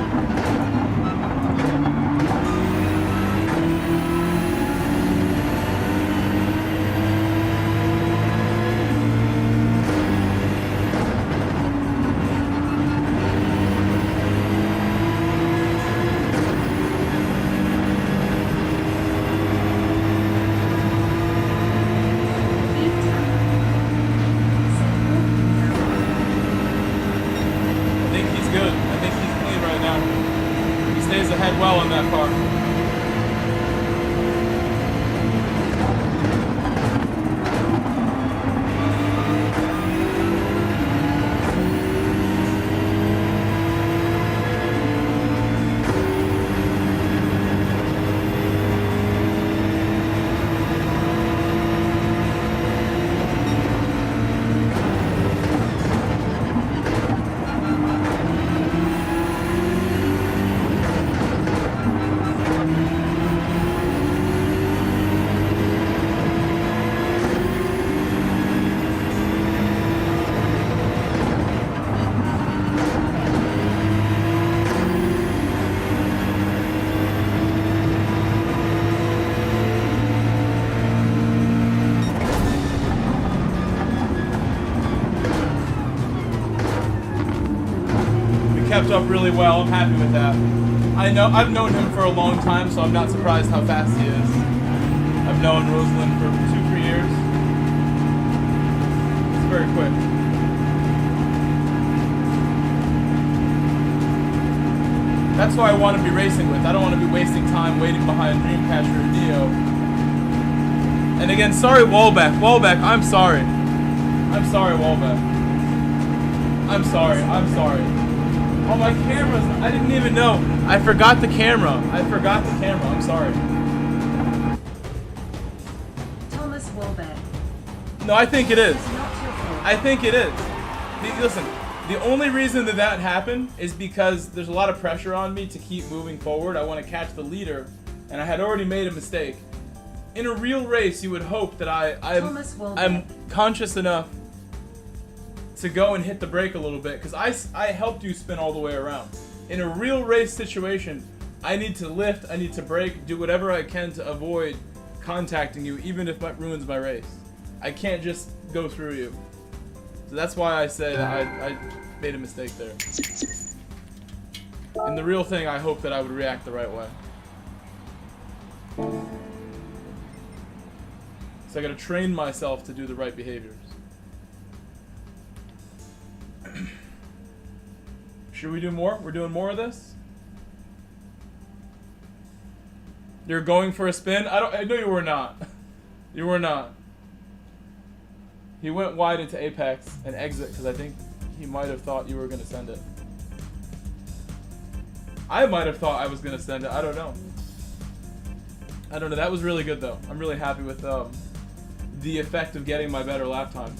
Well in that car. Kept up really well. I'm happy with that. I've known him for a long time, so I'm not surprised how fast he is. I've known Rosalind for 2-3 years. It's very quick. That's who I want to be racing with. I don't want to be wasting time waiting behind Dreamcatcher or Neo. And again, sorry, Wallback. Wallback, I'm sorry. I'm sorry, Wallback. I'm sorry. I'm sorry. Oh, my cameras. I didn't even know. I forgot the camera. I'm sorry. Thomas Wallback. No, I think it is. It's not your fault. I think it is. Listen, the only reason that happened is because there's a lot of pressure on me to keep moving forward. I want to catch the leader, and I had already made a mistake. In a real race, you would hope that I'm conscious enough to go and hit the brake a little bit, because I helped you spin all the way around. In a real race situation, I need to lift, I need to brake, do whatever I can to avoid contacting you, even if it ruins my race. I can't just go through you. So that's why I say that I made a mistake there. In the real thing, I hope that I would react the right way. So I gotta train myself to do the right behaviors. Should we do more? We're doing more of this? You're going for a spin? I know you were not. You were not. He went wide into Apex and exit because I think he might have thought you were going to send it. I might have thought I was going to send it. I don't know. I don't know. That was really good though. I'm really happy with the effect of getting my better lap time.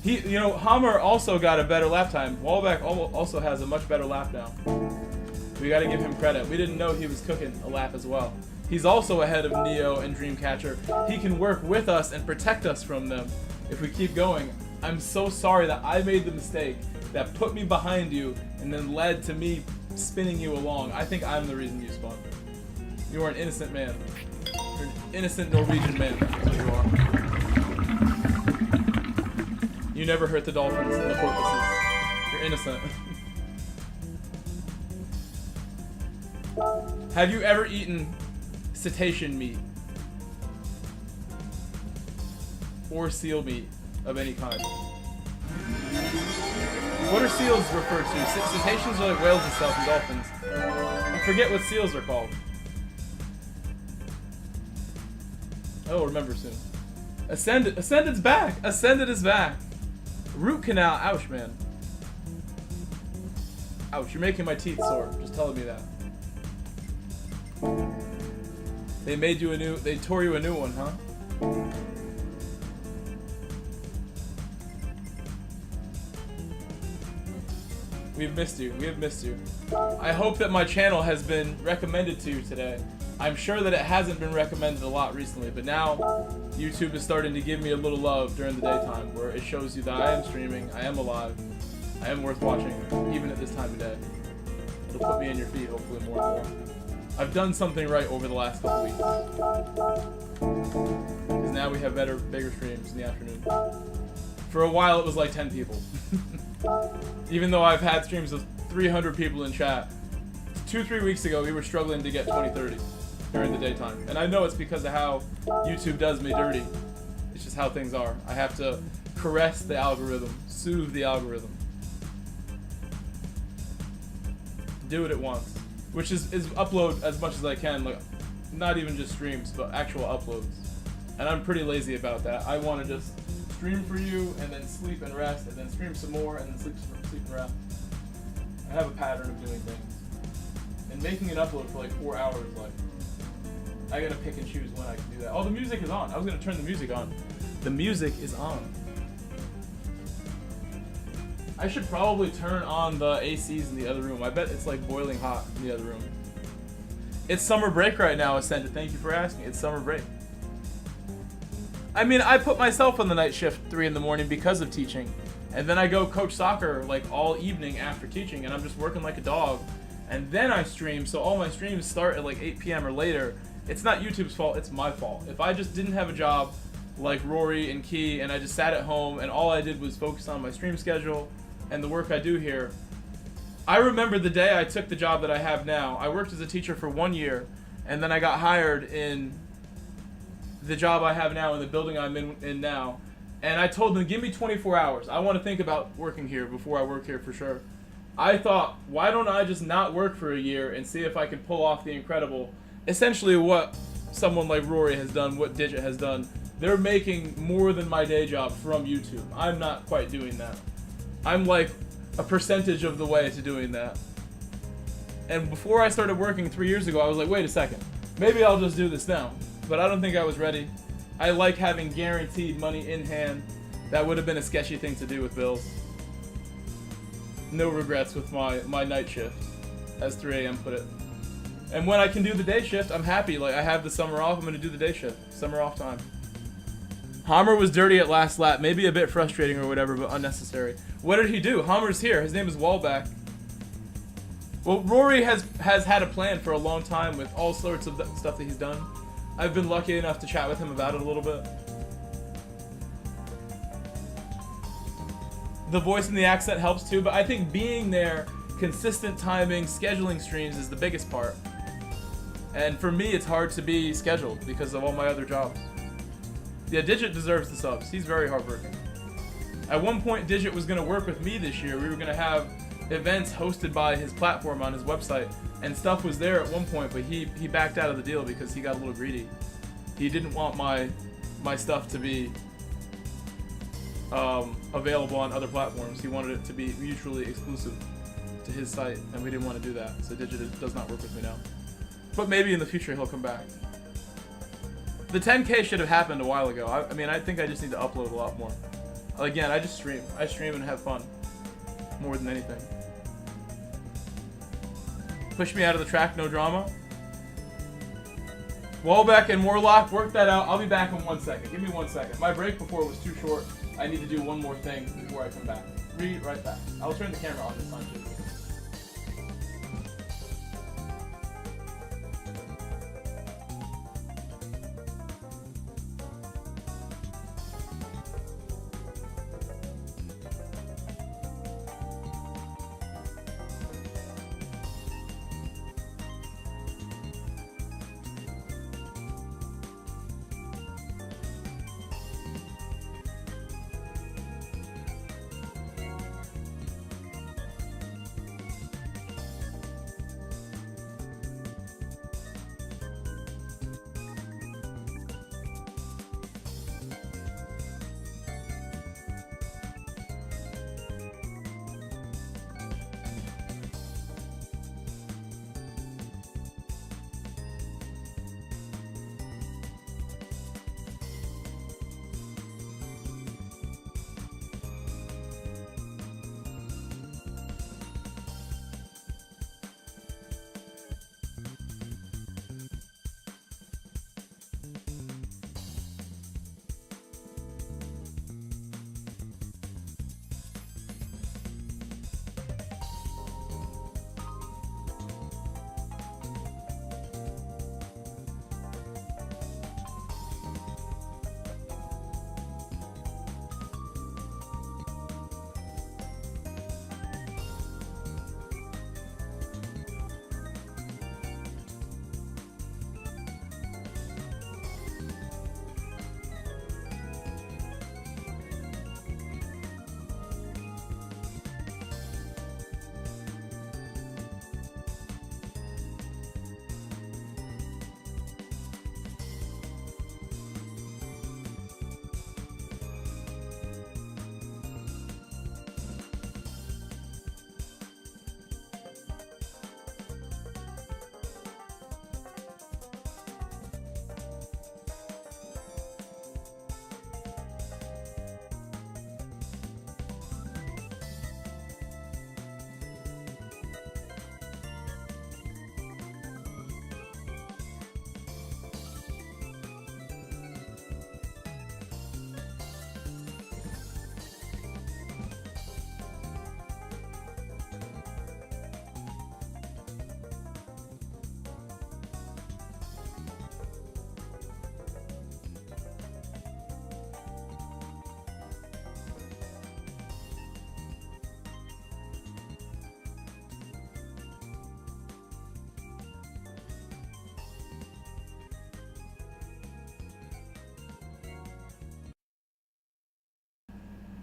Hammer also got a better lap time. Wallback also has a much better lap now. We got to give him credit. We didn't know he was cooking a lap as well. He's also ahead of Neo and Dreamcatcher. He can work with us and protect us from them if we keep going. I'm so sorry that I made the mistake that put me behind you and then led to me spinning you along. I think I'm the reason you spun. You are an innocent man. You're an innocent Norwegian man. That's what you are. You never hurt the dolphins and the porpoises. You're innocent. Have you ever eaten cetacean meat? Or seal meat of any kind? What are seals referred to? Cetaceans are like whales and stuff and dolphins. I forget what seals are called. I will remember soon. Ascended's back! Ascended is back! Root canal, ouch, man. Ouch, you're making my teeth sore. Just telling me that. They made you they tore you a new one, huh? We've missed you. We have missed you. I hope that my channel has been recommended to you today. I'm sure that it hasn't been recommended a lot recently, but now YouTube is starting to give me a little love during the daytime, where it shows you that I am streaming, I am alive, I am worth watching, even at this time of day. It'll put me in your feed, hopefully, more and more. I've done something right over the last couple weeks. Because now we have bigger streams in the afternoon. For a while, it was like 10 people. Even though I've had streams of 300 people in chat. 2-3 weeks ago, we were struggling to get 20-30 during the daytime. And I know it's because of how YouTube does me dirty. It's just how things are. I have to caress the algorithm, soothe the algorithm. Do what it wants. Which is upload as much as I can, like, not even just streams, but actual uploads. And I'm pretty lazy about that. I want to just stream for you, and then sleep and rest, and then stream some more, and then sleep and rest. I have a pattern of doing things. And making an upload for like 4 hours, like, I gotta pick and choose when I can do that. Oh, the music is on. I was gonna turn the music on. The music is on. I should probably turn on the ACs in the other room. I bet it's like boiling hot in the other room. It's summer break right now, Ascended. Thank you for asking. It's summer break. I mean, I put myself on the night shift 3 in the morning because of teaching. And then I go coach soccer like all evening after teaching, and I'm just working like a dog. And then I stream, so all my streams start at like 8 p.m. or later. It's not YouTube's fault, it's my fault. If I just didn't have a job like Rory and Key, and I just sat at home and all I did was focus on my stream schedule and the work I do here. I remember the day I took the job that I have now. I worked as a teacher for 1 year, and then I got hired in the job I have now in the building I'm in now. And I told them, give me 24 hours. I want to think about working here before I work here for sure. I thought, why don't I just not work for a year and see if I can pull off the incredible, essentially what someone like Rory has done, what Digit has done. They're making more than my day job from YouTube. I'm not quite doing that. I'm like a percentage of the way to doing that. And before I started working 3 years ago, I was like, wait a second, maybe I'll just do this now. But I don't think I was ready. I like having guaranteed money in hand. That would have been a sketchy thing to do with bills. No regrets with my night shift, as 3 a.m. put it. And when I can do the day shift, I'm happy. Like, I have the summer off, I'm going to do the day shift. Summer off time. Hammer was dirty at last lap. Maybe a bit frustrating or whatever, but unnecessary. What did he do? Hammer's here. His name is Wallback. Well, Rory has had a plan for a long time with all sorts of stuff that he's done. I've been lucky enough to chat with him about it a little bit. The voice and the accent helps too, but I think being there, consistent timing, scheduling streams is the biggest part. And for me, it's hard to be scheduled because of all my other jobs. Yeah, Digit deserves the subs. He's very hardworking. At one point, Digit was going to work with me this year. We were going to have events hosted by his platform on his website, and stuff was there at one point, but he backed out of the deal because he got a little greedy. He didn't want my stuff to be available on other platforms. He wanted it to be mutually exclusive to his site, and we didn't want to do that. So Digit does not work with me now. But maybe in the future he'll come back. The 10K should have happened a while ago. I mean, I think I just need to upload a lot more. Again, I just stream. I stream and have fun. More than anything. Push me out of the track, no drama. Wallback and Warlock, work that out. I'll be back in 1 second. Give me 1 second. My break before was too short. I need to do one more thing before I come back. Be right back. I'll turn the camera on this time too.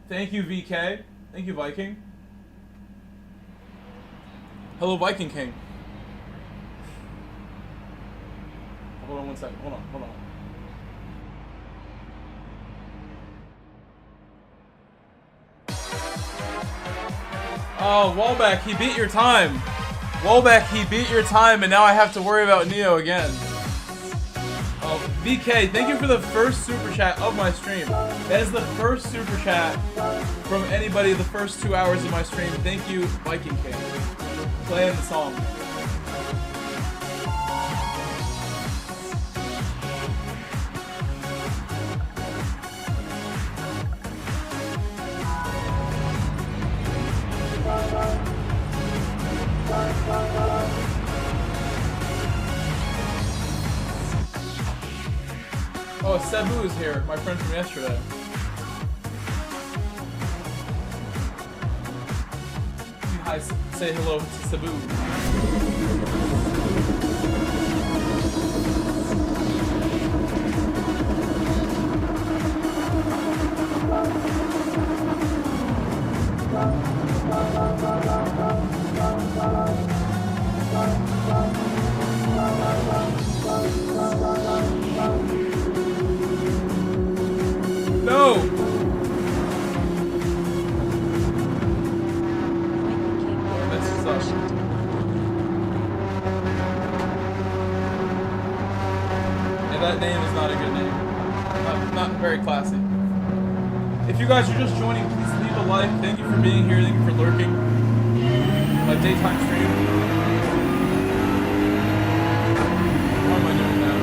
Thank you, VK. Thank you, Viking. Hello, Viking King. Hold on one second. Hold on. Oh, Wallback, he beat your time. Wallback, he beat your time, and now I have to worry about Neo again. Oh, VK, thank you for the first super chat of my stream. That is the first super chat from anybody the first 2 hours of my stream. Thank you, Viking King. Playing the song. Oh, Sabu is here, my friend from yesterday. Hi, say hello to Sabu. No! This sucks. And that name is not a good name. Not very classy. If you guys are just joining, please leave a like. Thank you for being here. Thank you for lurking. My daytime stream. How am I doing now?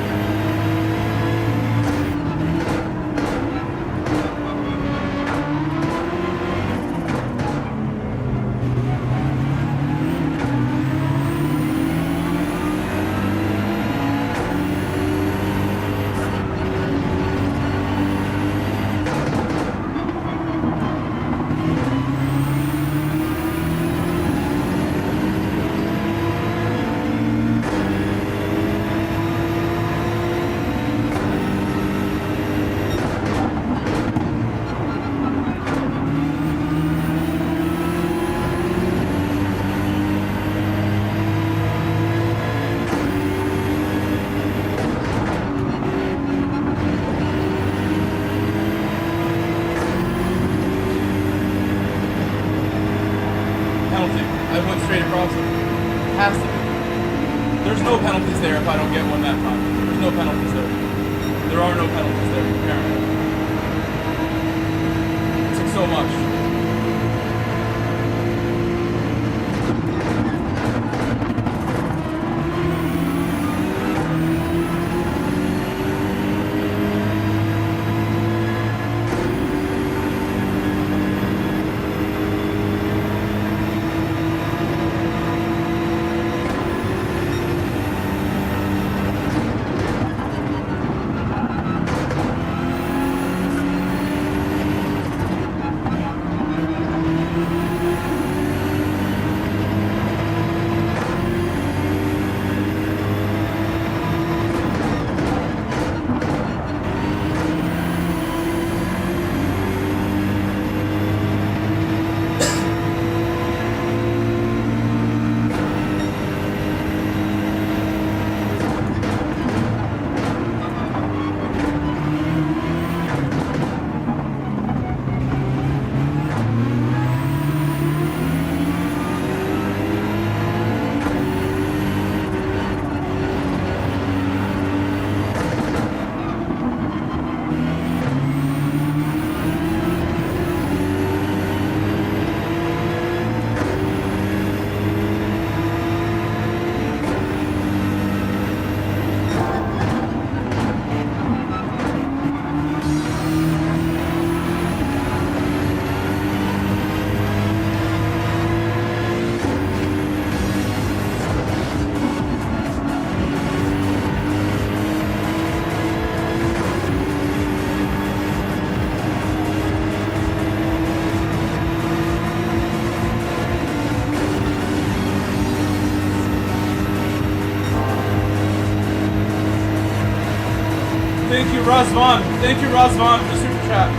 Thank you, Razvan. Thank you, Razvan, for the super chat.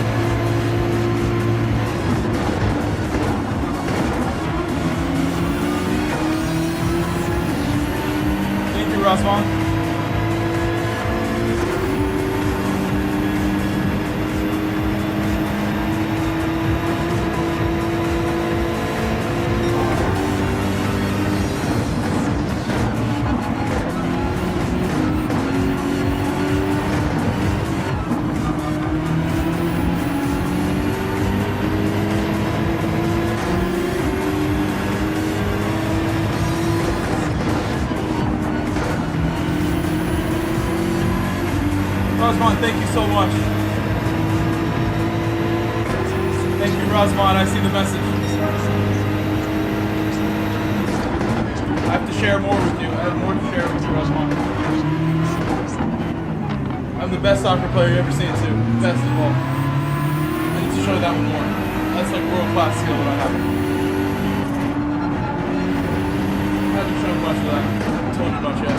Rosvon. Rosvon, thank you so much. Thank you, Rosvon. I see the message. I have to share more with you. I have more to share with you, Rosvon. I'm the best soccer player you've ever seen, too. Best of all. I need to show that one more. That's like world-class skill that I have. I haven't shown much of that. I told you much yet.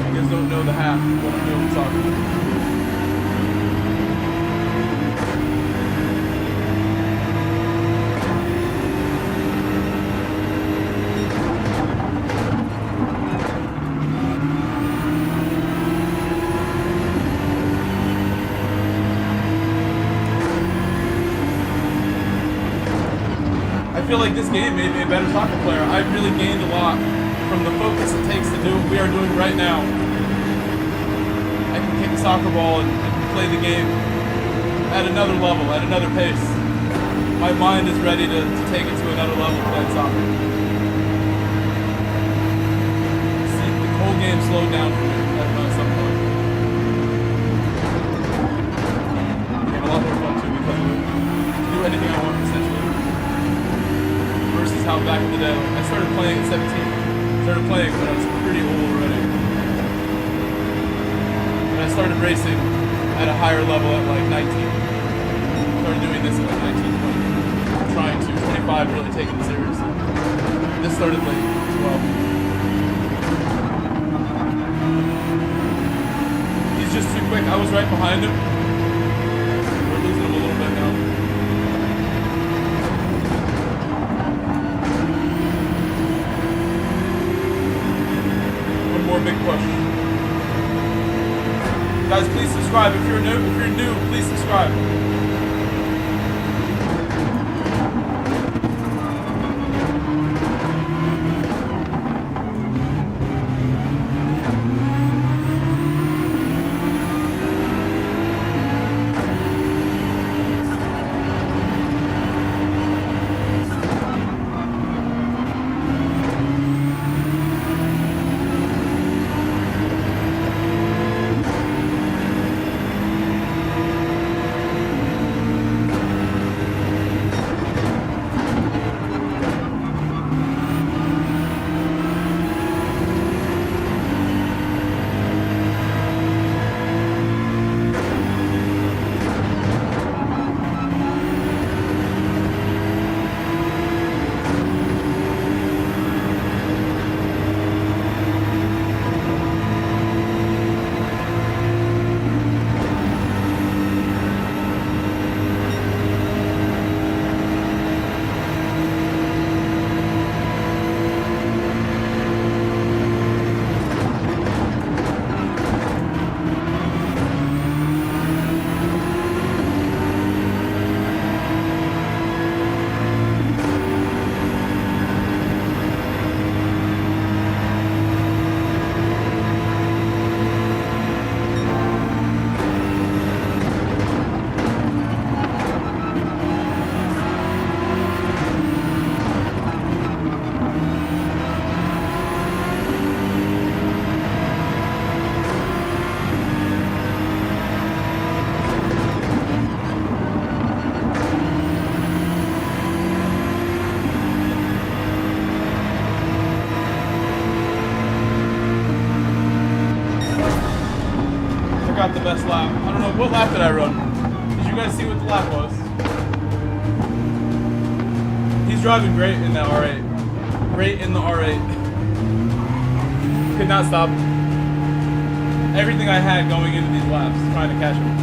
You guys don't know the half of what I'm doing talking. I feel like this game made me a better soccer player. I've really gained a lot from the focus it takes to do what we are doing right now. I can kick a soccer ball and play the game at another level, at another pace. My mind is ready to take it to another level playing soccer. See, the whole game slowed down for me at some point. I have a lot more fun too because of it. I can do anything I want essentially. Versus how back in the day, I started playing at 17. Started playing when I was pretty old already. And I started racing at a higher level at like 19. Started doing this at like 19, 20. Trying to, 25, really taking it seriously. This started late as well. He's just too quick. I was right behind him. We're losing him a little bit now. More big push. Guys, please subscribe. If you're new, please subscribe. Got the best lap. I don't know, what lap did I run? Did you guys see what the lap was? He's driving great in the R8. Great in the R8. Could not stop him. Everything I had going into these laps, trying to catch him.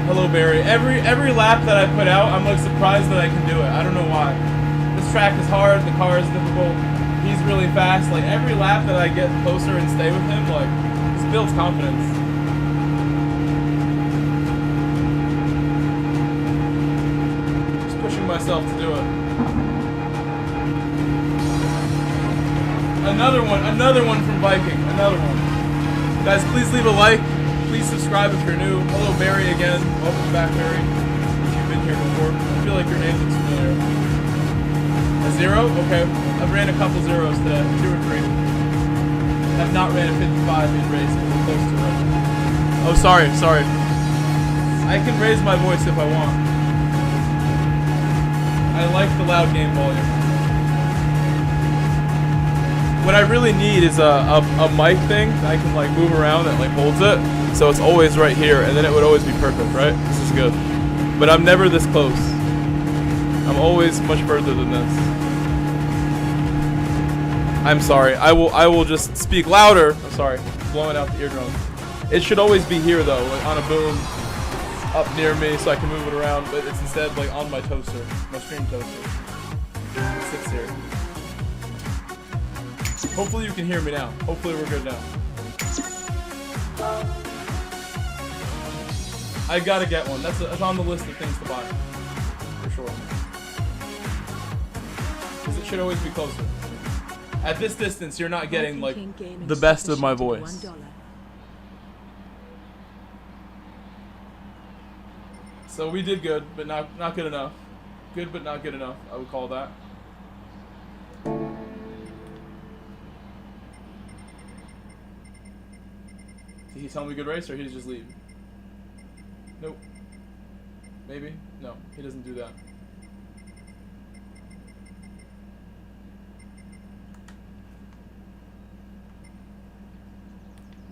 Hello, Barry. Every lap that I put out, I'm like surprised that I can do it. I don't know why. This track is hard, the car is difficult, he's really fast. Like, every lap that I get closer and stay with him, like, just builds confidence. Just pushing myself to do it. Another one from Viking, another one. Guys, please leave a like. Please subscribe if you're new. Hello, Barry again. Welcome back, Barry. If you've been here before. I feel like your name looks familiar. A 0? Okay. I've ran a couple zeros today. 2 or 3. I've not ran a 55 in race. We're close to it. Oh, sorry. I can raise my voice if I want. I like the loud game volume. What I really need is a mic thing that I can like move around that like holds it, so it's always right here, and then it would always be perfect, right? This is good. But I'm never this close. I'm always much further than this. I'm sorry. I will just speak louder. I'm sorry, blowing out the eardrum. It should always be here though, like on a boom, up near me, so I can move it around. But it's instead like on my toaster, my stream toaster. It sits here. Hopefully you can hear me now. Hopefully we're good now. I gotta get one. That's on the list of things to buy. For sure. Because it should always be closer. At this distance, you're not getting, like, the best of my voice. So we did good, but not good enough. Good, but not good enough, I would call that. Did he tell me good race, or he'd just leave? Nope. Maybe? No, he doesn't do that.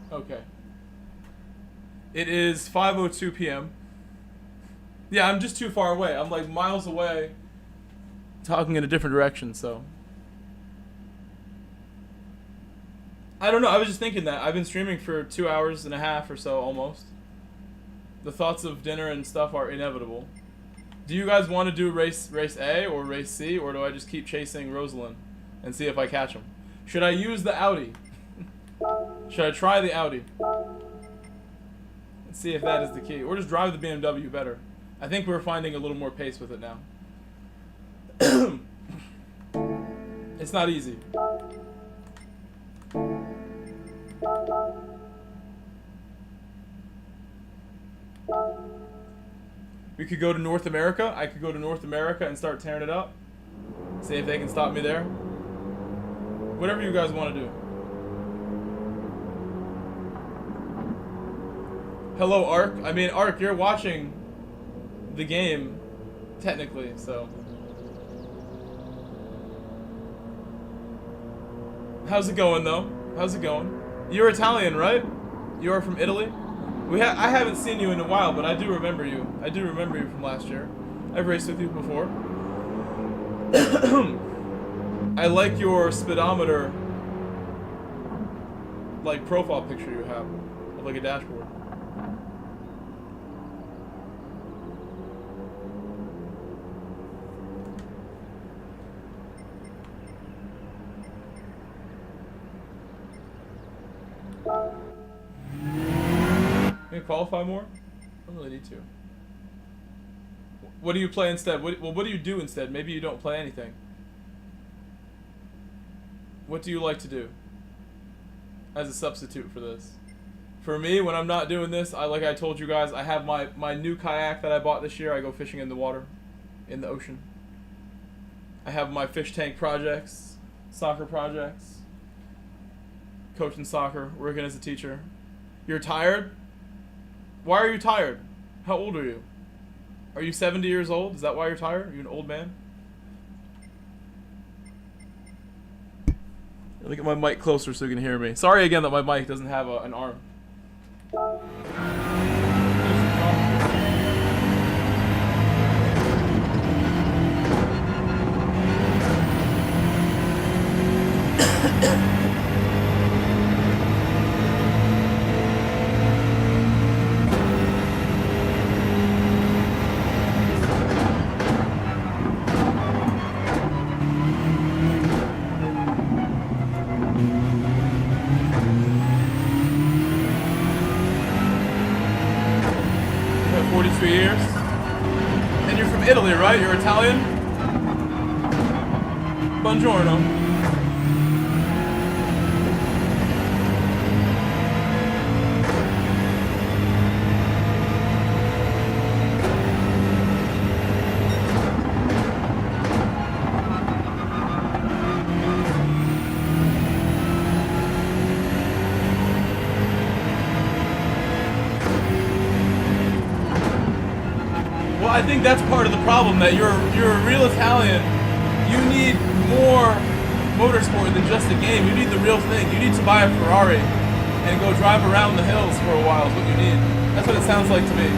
Okay. It is 5:02 p.m. Yeah, I'm just too far away. I'm like miles away, talking in a different direction, so. I don't know, I was just thinking that. I've been streaming for 2 hours and a half or so, almost. The thoughts of dinner and stuff are inevitable. Do you guys want to do race A or race C, or do I just keep chasing Rosalind and see if I catch him? Should I use the Audi? Should I try the Audi? Let's see if that is the key. Or just drive the BMW better. I think we're finding a little more pace with it now. It's not easy. We could go to North America. I could go to North America and start tearing it up. See if they can stop me there. Whatever you guys want to do. Hello, Ark. I mean, Ark, you're watching the game, technically, so. How's it going, though? How's it going? You're Italian, right? You are from Italy? I haven't seen you in a while, but I do remember you. I do remember you from last year. I've raced with you before. I like your speedometer, like, profile picture you have of, like, a dashboard. Can you qualify more? I don't really need to. What do you play instead? What do you do instead? Maybe you don't play anything. What do you like to do as a substitute for this? For me, when I'm not doing this, like I told you guys, I have my new kayak that I bought this year. I go fishing in the water, in the ocean. I have my fish tank projects, soccer projects, coaching soccer, working as a teacher. You're tired? Why are you tired? How old are you? Are you 70 years old? Is that why you're tired? Are you an old man? Let me get my mic closer so you can hear me. Sorry again that my mic doesn't have an arm. few years. And you're from Italy, right? You're Italian? Buongiorno. I think that's part of the problem, that you're a real Italian. You need more motorsport than just a game. You need the real thing. You need to buy a Ferrari and go drive around the hills for a while is what you need. That's what it sounds like to me.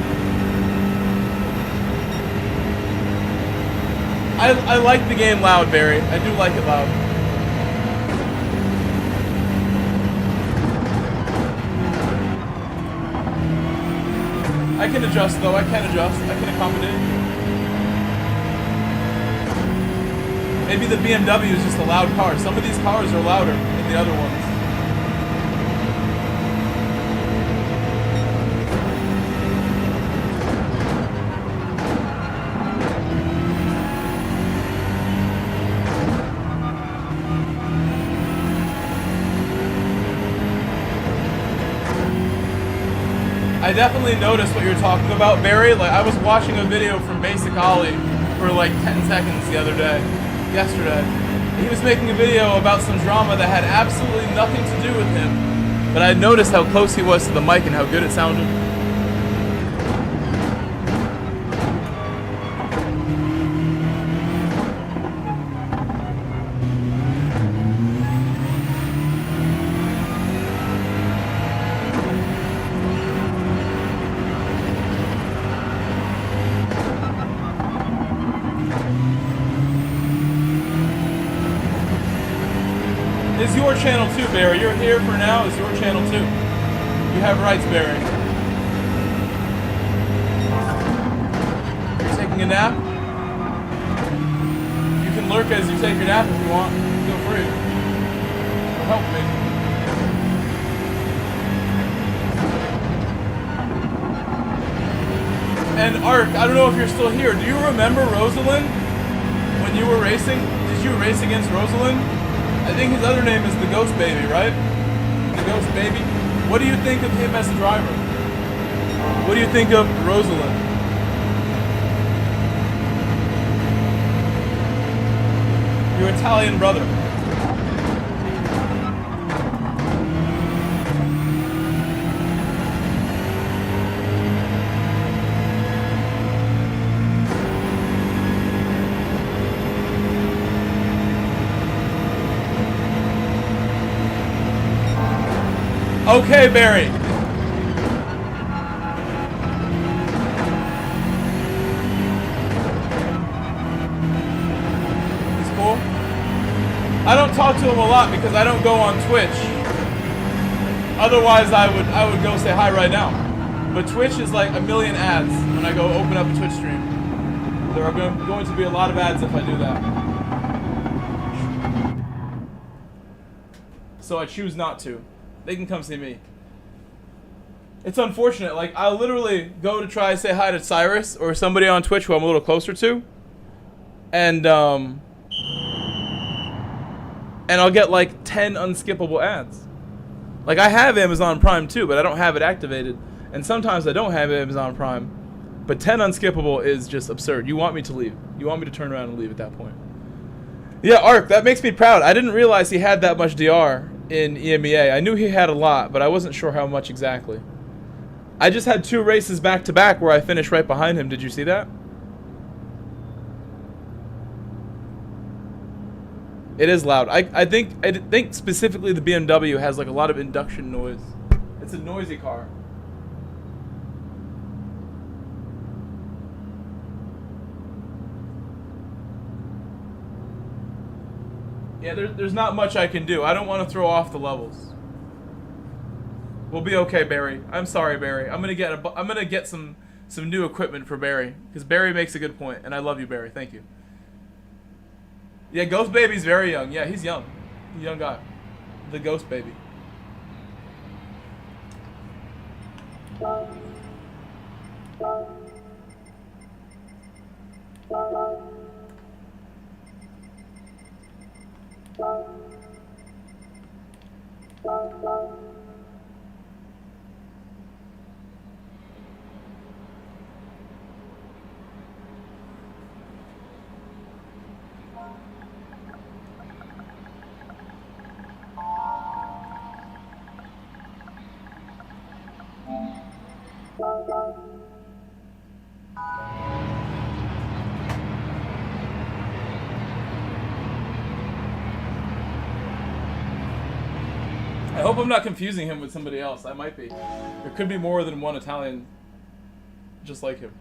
I like the game loud, Barry. I do like it loud. I can adjust though, I can adjust, I can accommodate. Maybe the BMW is just a loud car. Some of these cars are louder than the other ones. I definitely noticed what you're talking about, Barry. Like, I was watching a video from Basic Ollie for like 10 seconds yesterday. He was making a video about some drama that had absolutely nothing to do with him, but I noticed how close he was to the mic and how good it sounded. It's your channel too, Barry. You're here for now. It's your channel too. You have rights, Barry. You're taking a nap? You can lurk as you take your nap if you want. Feel free. It'll help me. And Ark, I don't know if you're still here. Do you remember Rosalind? When you were racing? Did you race against Rosalind? I think his other name is the Ghost Baby, right? The Ghost Baby. What do you think of him as a driver? What do you think of Rosalind? Your Italian brother. Okay, Barry. He's cool. I don't talk to him a lot because I don't go on Twitch. Otherwise, I would go say hi right now. But Twitch is like a million ads when I go open up a Twitch stream. There are going to be a lot of ads if I do that. So I choose not to. They can come see me. It's unfortunate. Like, I'll literally go to try to say hi to Cyrus or somebody on Twitch who I'm a little closer to, and I'll get like 10 unskippable ads. Like, I have Amazon Prime too, but I don't have it activated, and sometimes I don't have Amazon Prime. But 10 unskippable is just absurd. You want me to leave? You want me to turn around and leave at that point? Yeah, Ark, that makes me proud. I didn't realize he had that much DR in EMEA. I knew he had a lot, but I wasn't sure how much exactly. I just had 2 races back to back where I finished right behind him. Did you see that? It is loud. I think specifically the BMW has like a lot of induction noise. It's a noisy car. Yeah, there's not much I can do. I don't want to throw off the levels. We'll be okay, Barry. I'm sorry, Barry. I'm gonna get some new equipment for Barry, because Barry makes a good point, and I love you, Barry. Thank you. Yeah, Ghost Baby's very young. Yeah, he's young. He's a young guy. The Ghost Baby. I hope I'm not confusing him with somebody else. I might be. There could be more than one Italian just like him.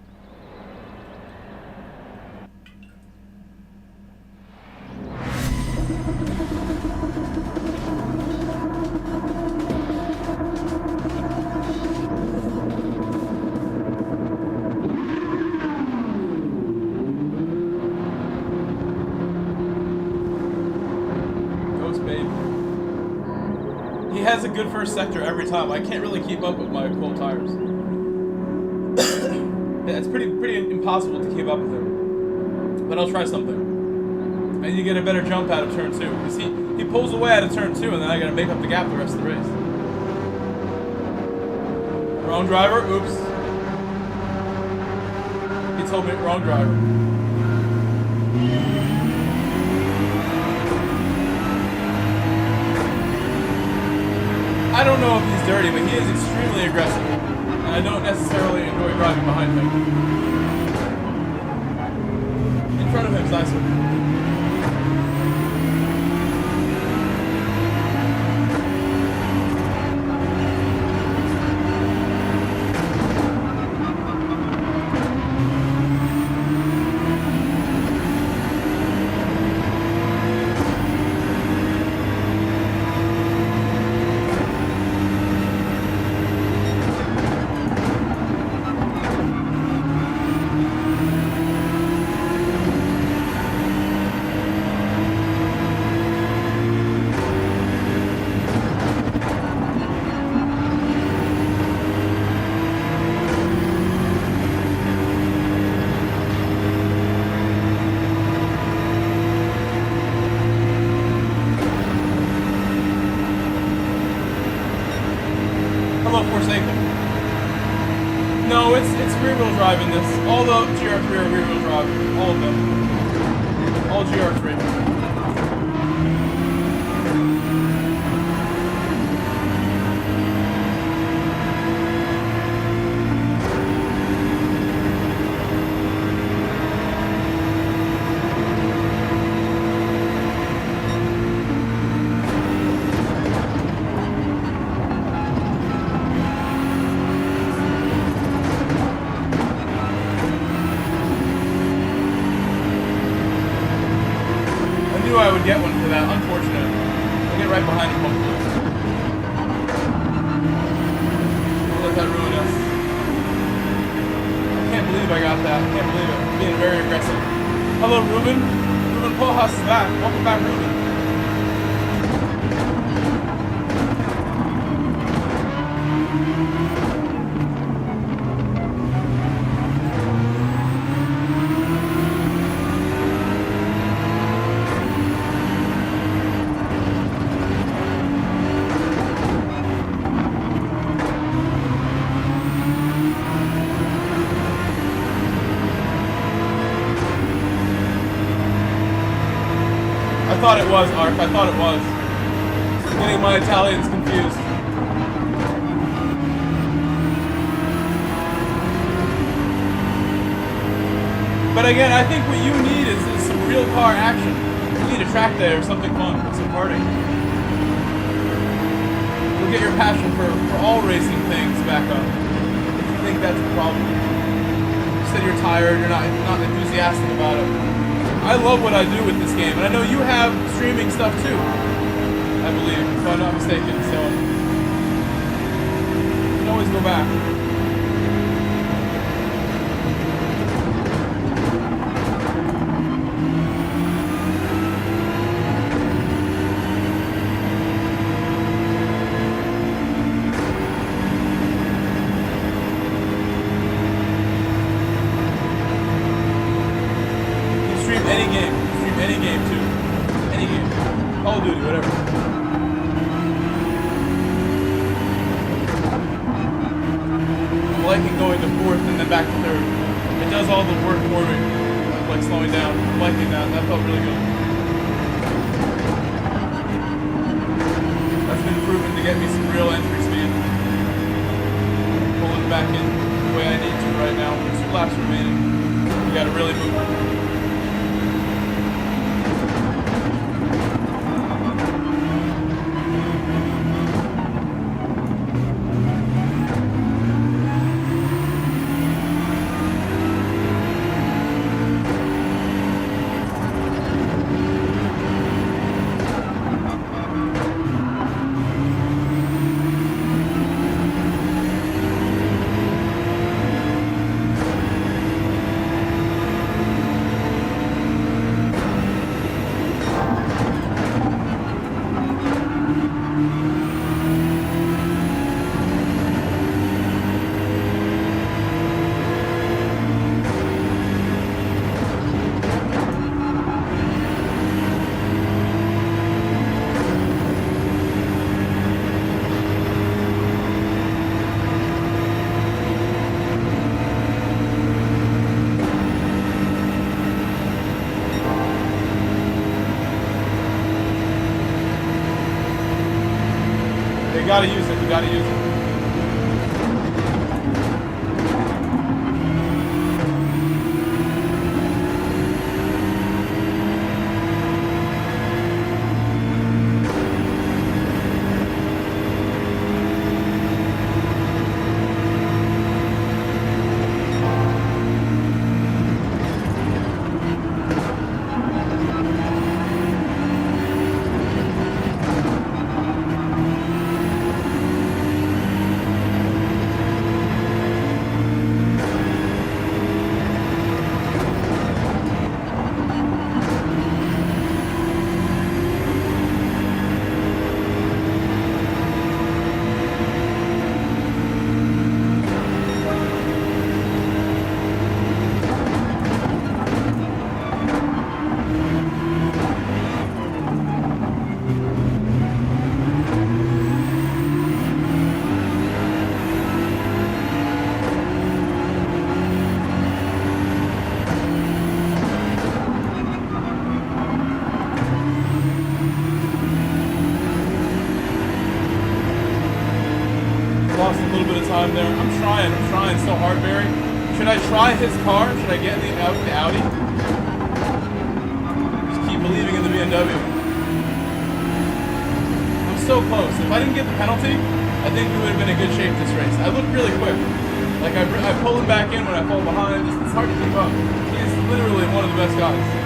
He has a good first sector every time. I can't really keep up with my cold tires. Yeah, it's pretty impossible to keep up with him. But I'll try something. And you get a better jump out of turn 2. Because he pulls away out of turn 2 and then I gotta make up the gap the rest of the race. Wrong driver? Oops. He told me wrong driver. I don't know if he's dirty, but he is extremely aggressive. And I don't necessarily enjoy driving behind him. In front of him is nicer. No, it's rear-wheel drive in this. All the GR3 are rear-wheel drive. All of them. All GR3. I would get one for that. Unfortunate. I'll get right behind him, hopefully. Don't let that ruin us. I can't believe I got that. I can't believe it. I'm being very aggressive. Hello, Ruben. Ruben Pojas is back. Welcome back, Ruben. I thought it was, Ark. I thought it was. I'm getting my Italians confused. But again, I think what you need is some real car action. You need a track day or something fun, some karting. You'll get your passion for all racing things back up. If you think that's the problem. You said you're tired, you're not enthusiastic about it. I love what I do with this game, and I know you have streaming stuff too, I believe, if I'm not mistaken, so you can always go back. I'm liking going to fourth and then back to third. It does all the work for me, like slowing down. I'm liking that. That felt really good. That's been proven to get me some real entry speed. Pulling back in the way I need to right now. 2 laps remaining. We gotta really move. You gotta use it, you gotta use it. Lost a little bit of time there. I'm trying so hard, Barry. Should I try his car? Should I get in the Audi? Just keep believing in the BMW. I'm so close. If I didn't get the penalty, I think we would have been in good shape this race. I looked really quick. Like I pull him back in when I fall behind. It's hard to keep up. He is literally one of the best guys.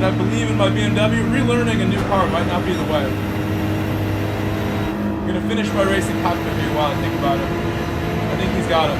I believe in my BMW. Relearning a new car might not be the way. I'm gonna finish my racing cockpit view while I think about it. I think he's got it.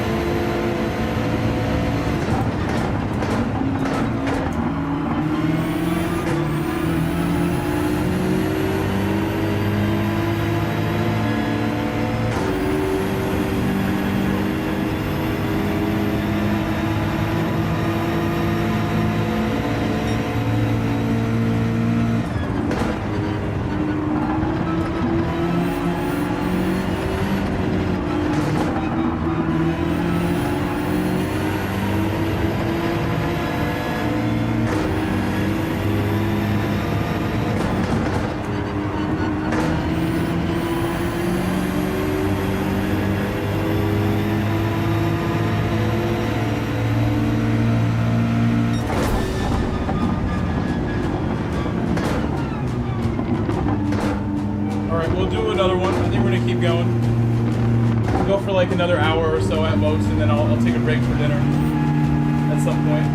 Like another hour or so at most, and then I'll take a break for dinner at some point.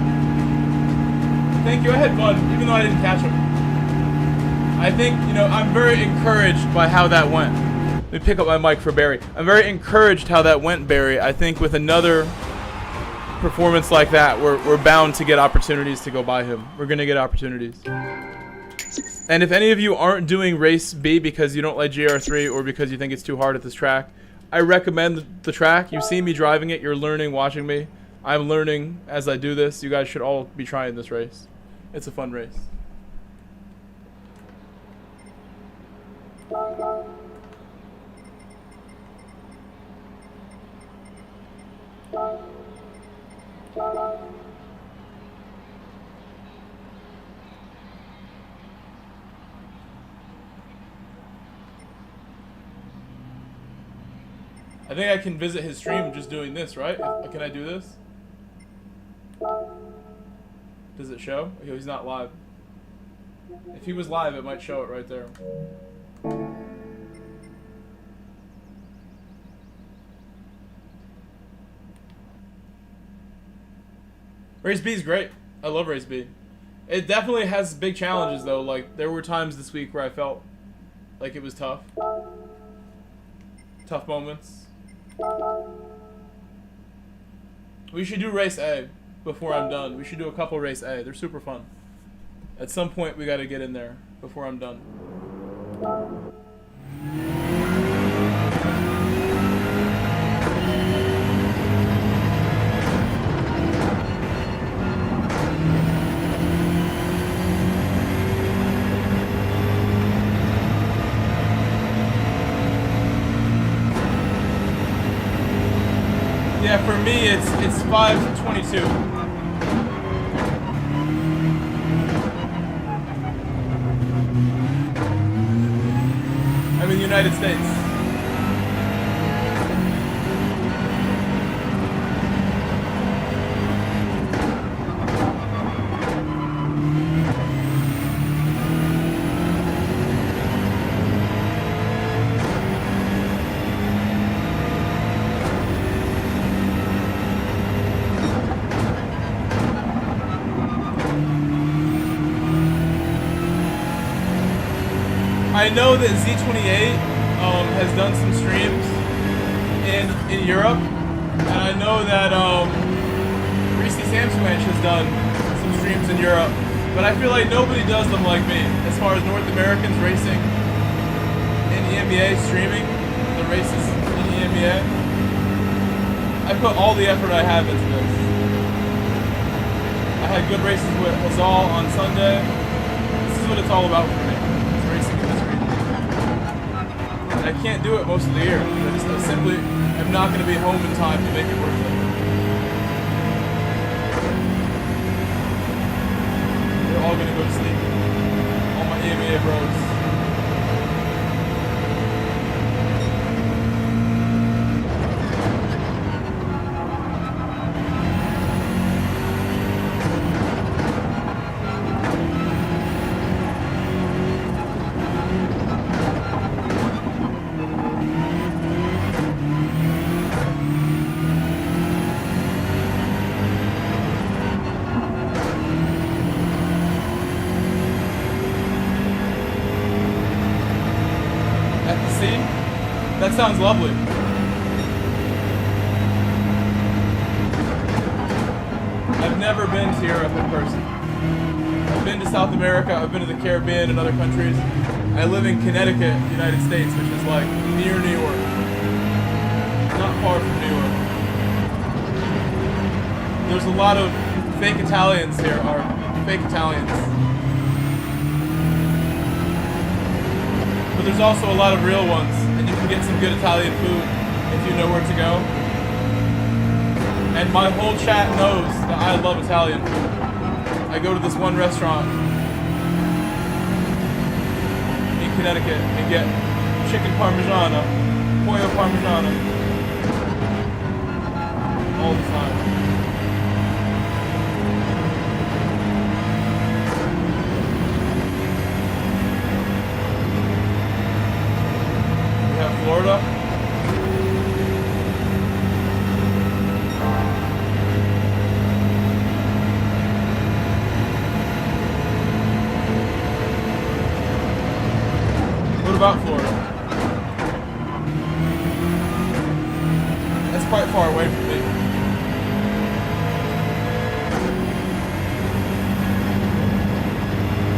Thank you, I had fun, even though I didn't catch him. I think, you know, I'm very encouraged by how that went. Let me pick up my mic for Barry. I'm very encouraged how that went, Barry. I think with another performance like that, we're bound to get opportunities to go by him. We're gonna get opportunities. And if any of you aren't doing race B because you don't like GR3 or because you think it's too hard at this track, I recommend the track. You see me driving it. You're learning watching me. I'm learning as I do this. You guys should all be trying this race. It's a fun race. I think I can visit his stream just doing this, right? Can I do this? Does it show? Okay, he's not live. If he was live, it might show it right there. Race B is great. I love Race B. It definitely has big challenges though. Like there were times this week where I felt like it was tough. Tough moments. We should do Race A before I'm done. We should do a couple Race A. They're super fun. At some point we gotta get in there before I'm done. Yeah, for me it's 5:22. I'm in the United States. I know that Z28 has done some streams in Europe, and I know that Reese Samsonich has done some streams in Europe, but I feel like nobody does them like me. As far as North Americans racing in EMEA, streaming the races in EMEA, I put all the effort I have into this. I had good races with Hazal on Sunday. This is what it's all about for me. It's racing in this region. I can't do it most of the year. I simply am not going to be home in time to make it worth it. They're all going to go to sleep. All my EMEA bros. That sounds lovely. I've never been to Europe in person. I've been to South America, I've been to the Caribbean and other countries. I live in Connecticut, United States, which is like near New York. Not far from New York. There's a lot of fake Italians here, or fake Italians. But there's also a lot of real ones. You can get some good Italian food if you know where to go. And my whole chat knows that I love Italian food. I go to this one restaurant in Connecticut and get chicken parmigiana, pollo parmigiana, all the time. Florida. What about Florida? That's quite far away from me.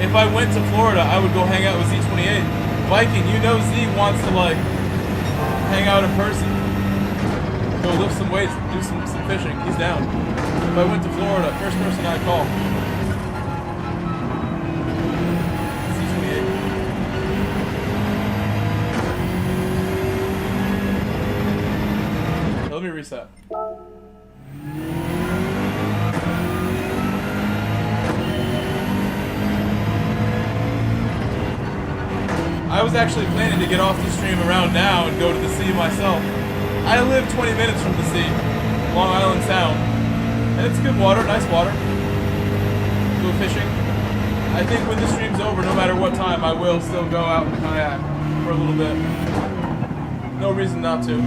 If I went to Florida, I would go hang out with Z28. Viking, you know Z wants to like hang out in person. Go lift some weights, do some fishing. He's down. If I went to Florida, first person I'd call. C28. Okay, let me reset. I was actually planning to get off the stream around now and go to the sea myself. I live 20 minutes from the sea, Long Island Sound, and it's good water, nice water. Go fishing. I think when the stream's over, no matter what time, I will still go out and kayak for a little bit. No reason not to.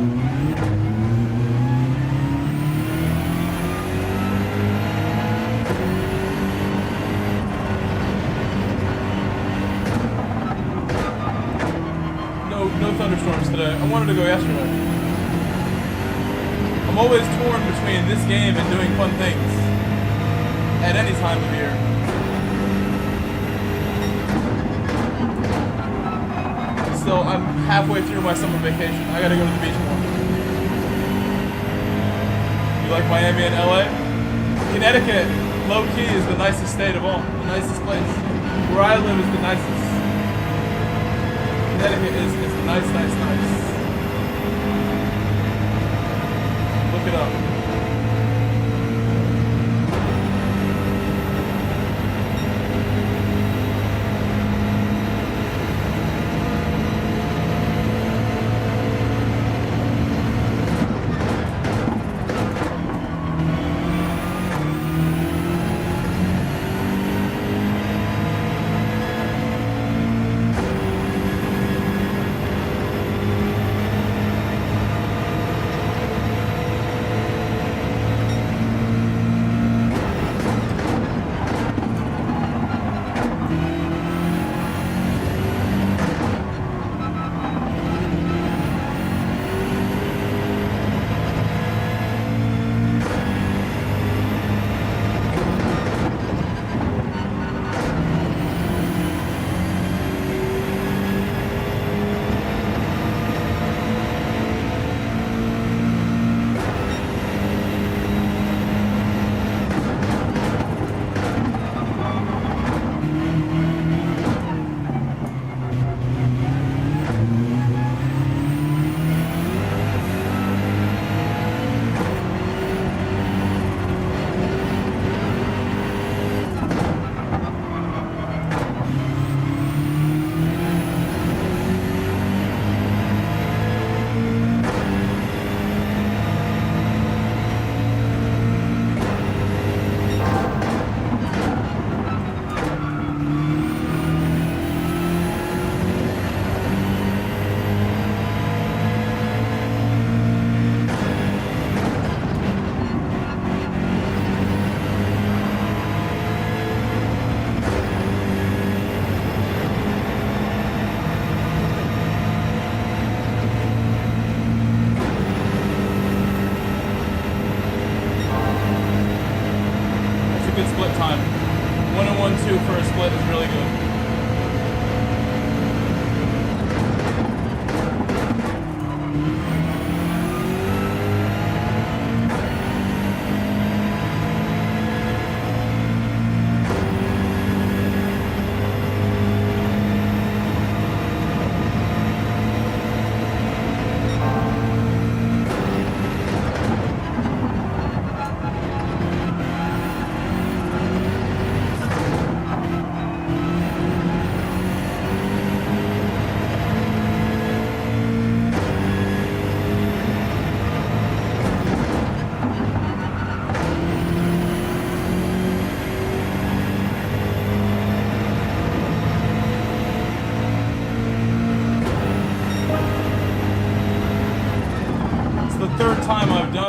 No thunderstorms today. I wanted to go yesterday. I'm always torn between this game and doing fun things at any time of year. Still, I'm halfway through my summer vacation. I gotta go to the beach more. You like Miami and LA? Connecticut, low key, is the nicest state of all. The nicest place. Where I live is the nicest. Connecticut is nice. Look it up.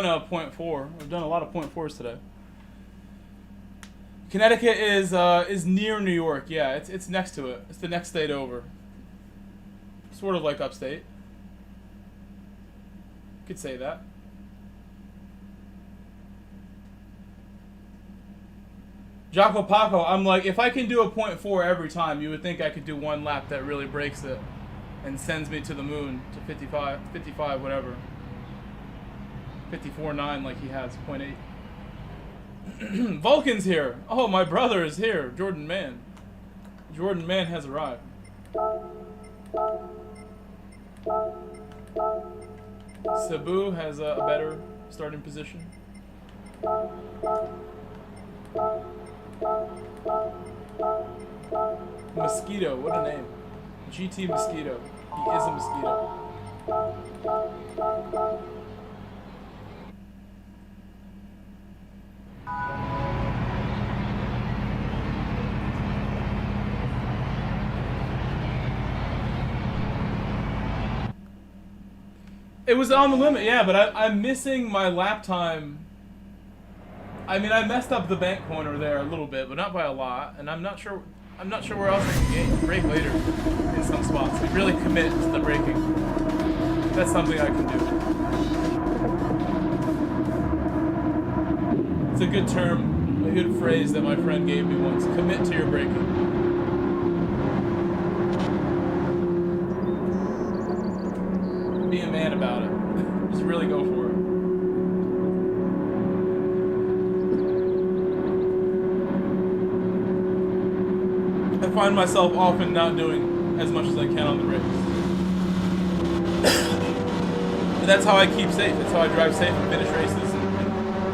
A 0.4. I've done a lot of 0.4s today. Connecticut is near New York. Yeah, it's next to it. It's the next state over. Sort of like upstate. Could say that. Jaco Paco, I'm like, if I can do a 0.4 every time, you would think I could do one lap that really breaks it and sends me to the moon, to 55, whatever. 54.9 like he has 0.8. Vulcan's here. Oh, my brother is here. Jordan Man. Jordan Man has arrived. Cebu has a better starting position. Mosquito, what a name. GT Mosquito. He is a mosquito. It was on the limit, yeah, but I'm missing my lap time. I mean, I messed up the bank corner there a little bit, but not by a lot, and I'm not sure where else I can brake later in some spots. Like, really commit to the braking. That's something I can do. It's a good term, a good phrase that my friend gave me once. Commit to your braking. Be a man about it. Just really go for it. I find myself often not doing as much as I can on the brakes. But that's how I keep safe. That's how I drive safe and finish races and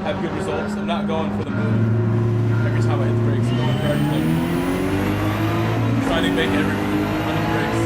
have good results. I'm not going for the moon every time I hit the brakes. I'm going for everything. I'm trying to make every move on the brakes.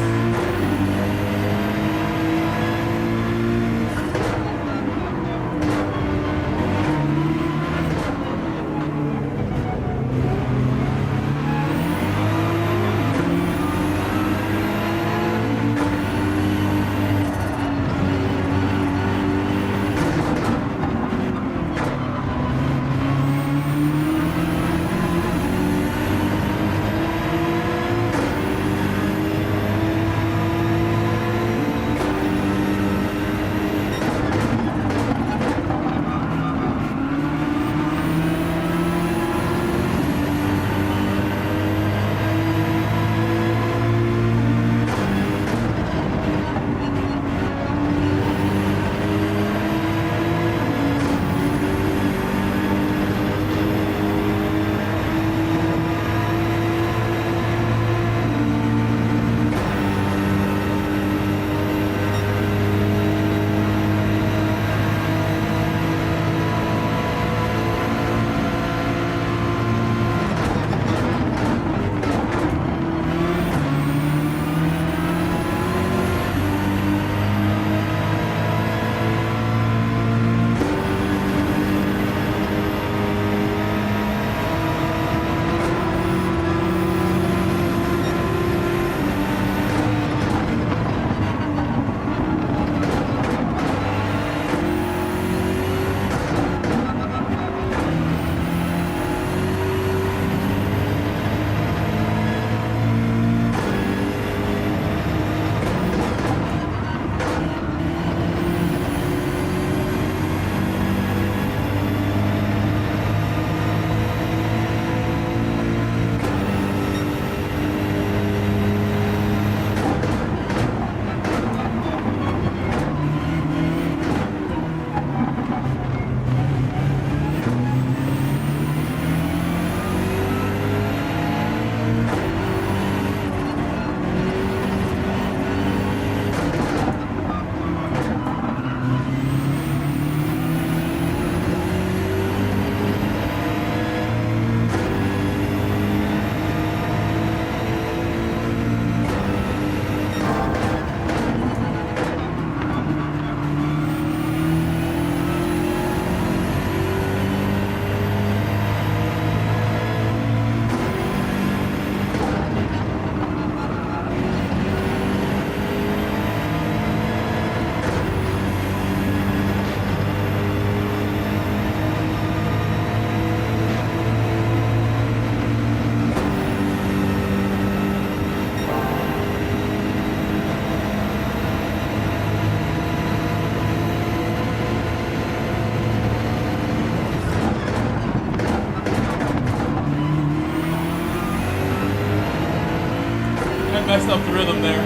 Messed up the rhythm there. I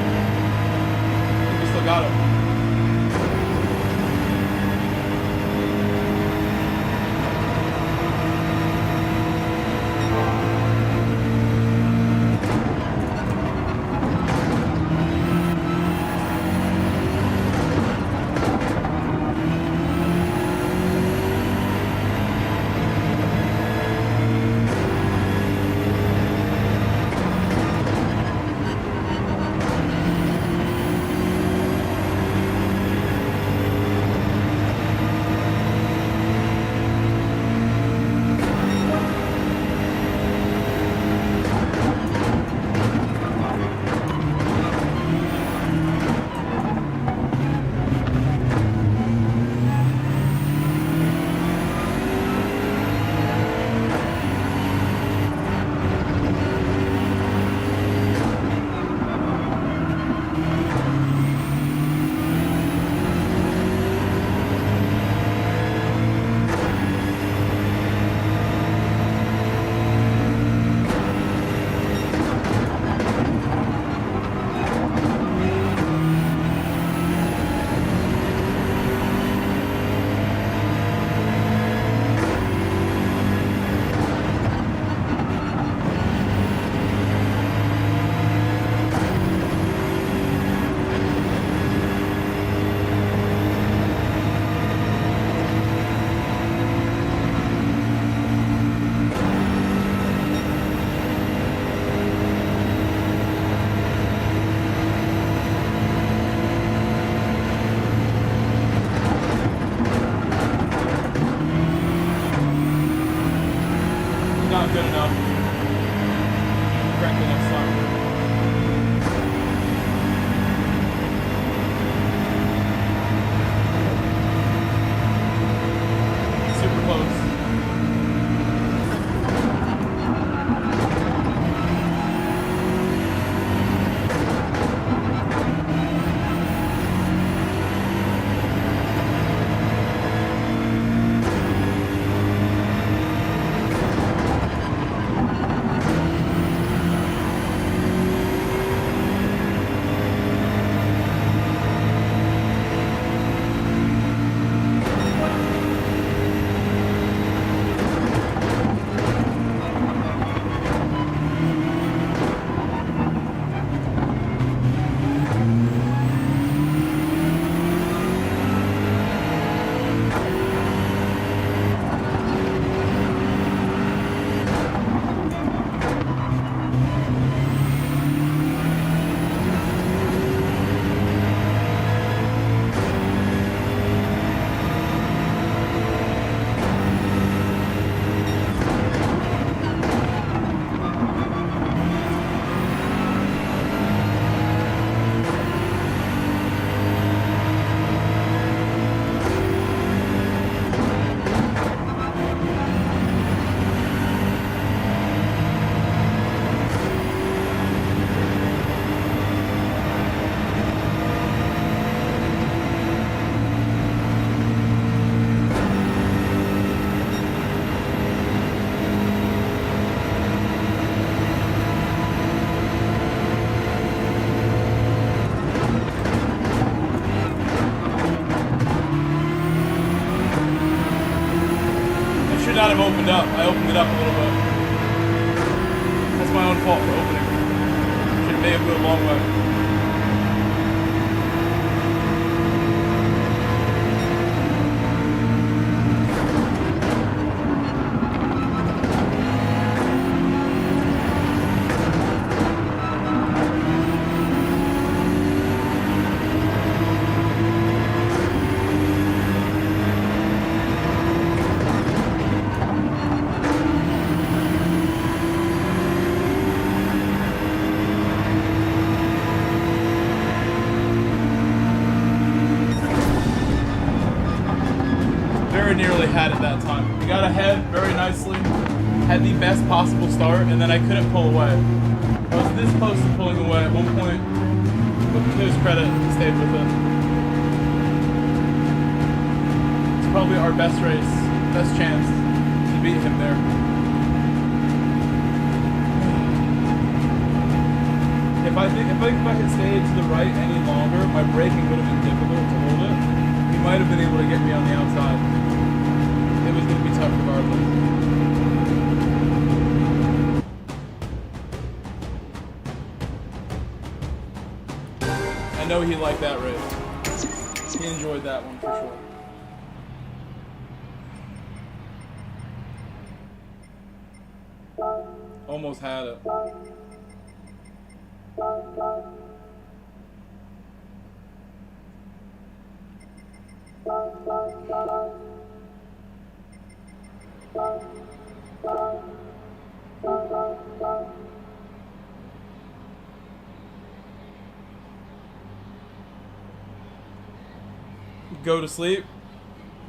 think we still got it. not good enough. Correctly next time. Super close. Not have opened up. I opened it up a little bit. That's my own fault for opening. Should may have moved a long way. Nearly had it that time. We got ahead very nicely, had the best possible start, and then I couldn't pull away. I was this close to pulling away at one point, but to his credit, he stayed with it. It's probably our best race, best chance to beat him there. If I had stayed to the right any longer, my braking would have been difficult to hold it. He might have been able to get me on the outside. It was going to be tough regardless. I know he liked that race. He enjoyed that one for sure. Almost had it. Go to sleep.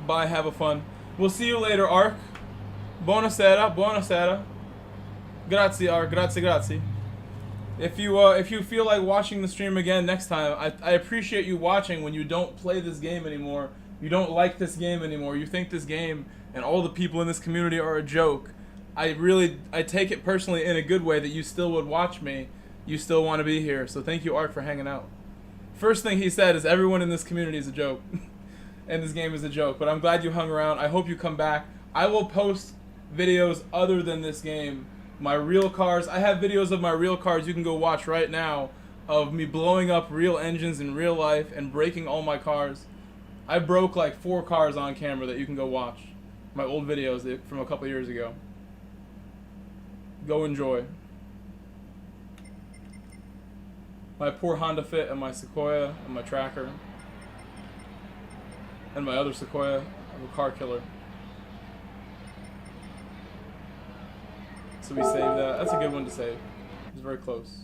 Bye, have a fun. We'll see you later, Ark. Buonasera, buonasera. Grazie, Ark, grazie, grazie. If you feel like watching the stream again next time, I appreciate you watching when you don't play this game anymore. You don't like this game anymore. You think this game and all the people in this community are a joke. I take it personally in a good way that you still would watch me. You still want to be here. So thank you, Ark, for hanging out. First thing he said is everyone in this community is a joke. And this game is a joke. But I'm glad you hung around. I hope you come back. I will post videos other than this game. My real cars. I have videos of my real cars you can go watch right now of me blowing up real engines in real life and breaking all my cars. I broke like 4 cars on camera that you can go watch. My old videos from a couple years ago. Go enjoy. My poor Honda Fit and my Sequoia and my Tracker. And my other Sequoia. I'm a car killer. So we save that. That's a good one to save. It's very close.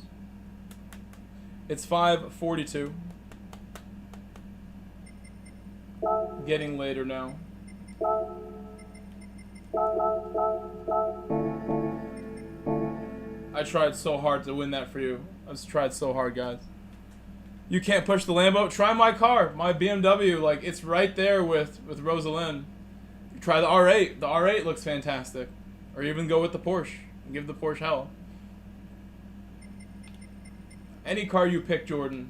It's 5:42. Getting later now. I tried so hard to win that for you. I've tried so hard, guys. You can't push the Lambo? Try my car, my BMW. Like, it's right there with Rosalind. Try the R8. The R8 looks fantastic. Or even go with the Porsche and give the Porsche hell. Any car you pick, Jordan,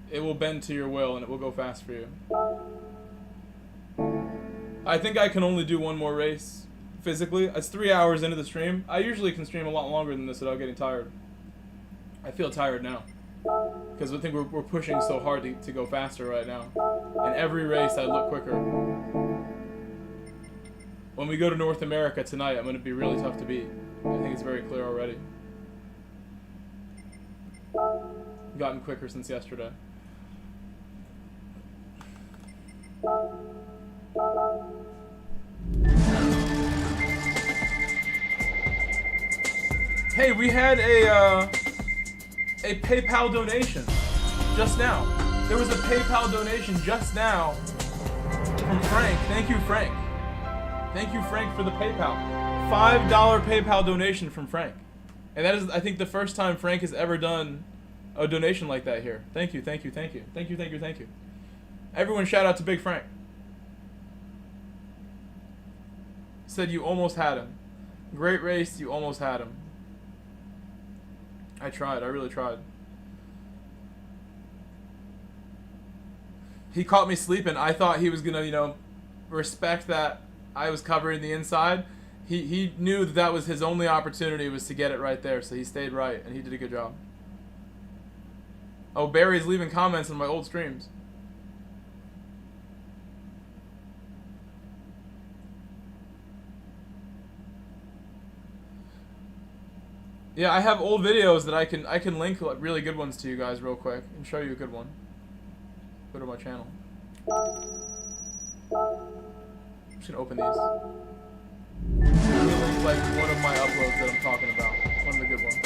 it will bend to your will and it will go fast for you. I think I can only do one more race physically. It's 3 hours into the stream. I usually can stream a lot longer than this without getting tired. I feel tired now because I think we're pushing so hard to go faster right now. And every race I look quicker. When we go to North America tonight, I'm going to be really tough to beat. I think it's very clear already. Gotten quicker since yesterday. Hey, we had a PayPal donation just now. There was a PayPal donation just now from Frank. Thank you, Frank. Thank you, Frank, for the PayPal. $5 PayPal donation from Frank. And that is, I think, the first time Frank has ever done a donation like that here. Thank you, thank you, thank you. Thank you, thank you, thank you. Everyone shout out to Big Frank. Said you almost had him. Great race, you almost had him. I tried, I really tried. He caught me sleeping. I thought he was gonna, you know, respect that I was covering the inside. He knew that that was his only opportunity was to get it right there, so he stayed right, and he did a good job. Oh, Barry's leaving comments on my old streams. Yeah, I have old videos that I can link really good ones to you guys real quick and show you a good one. Go to my channel. I'm just gonna open these. Let me link like one of my uploads that I'm talking about. One of the good ones.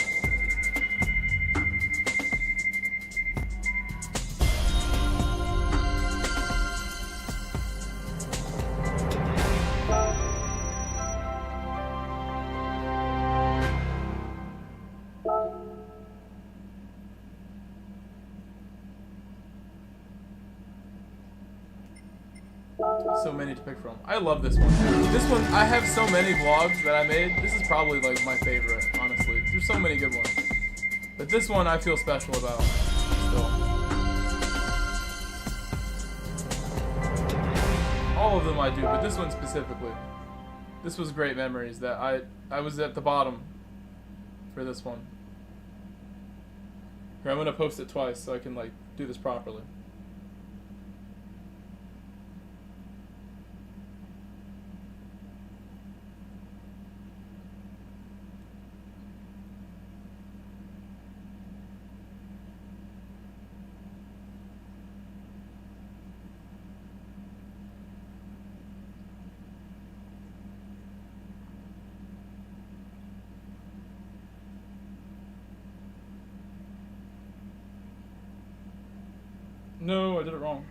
So many to pick from. I love this one. This one, I have so many vlogs that I made. This is probably like my favorite, honestly. There's so many good ones. But this one I feel special about still. All of them I do, but this one specifically. This was great memories that I was at the bottom for this one. Here, I'm gonna post it twice so I can like do this properly. No, I did it wrong.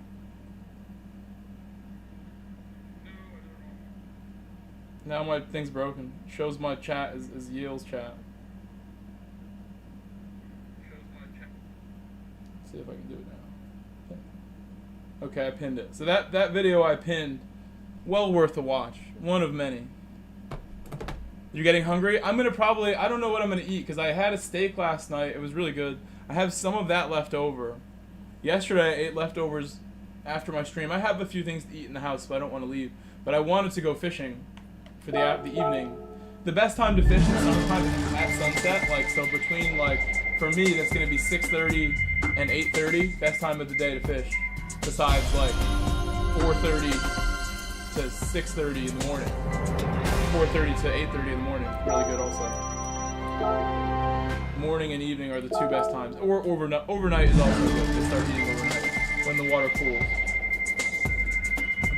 Now my thing's broken. Shows my chat as Yale's chat. See if I can do it now. Okay, I pinned it. So that video I pinned, well worth a watch. One of many. You're getting hungry? I'm gonna probably, I don't know what I'm gonna eat because I had a steak last night. It was really good. I have some of that left over. Yesterday I ate leftovers after my stream. I have a few things to eat in the house, so I don't want to leave. But I wanted to go fishing for the evening. The best time to fish in the summertime is at sunset. Like, so between, like, for me, that's going to be 6:30 and 8:30. Best time of the day to fish. Besides, like, 4:30 to 6:30 in the morning. 4:30 to 8:30 in the morning. Really good also. Morning and evening are the two best times. Or overnight is also good to start eating overnight when the water cools.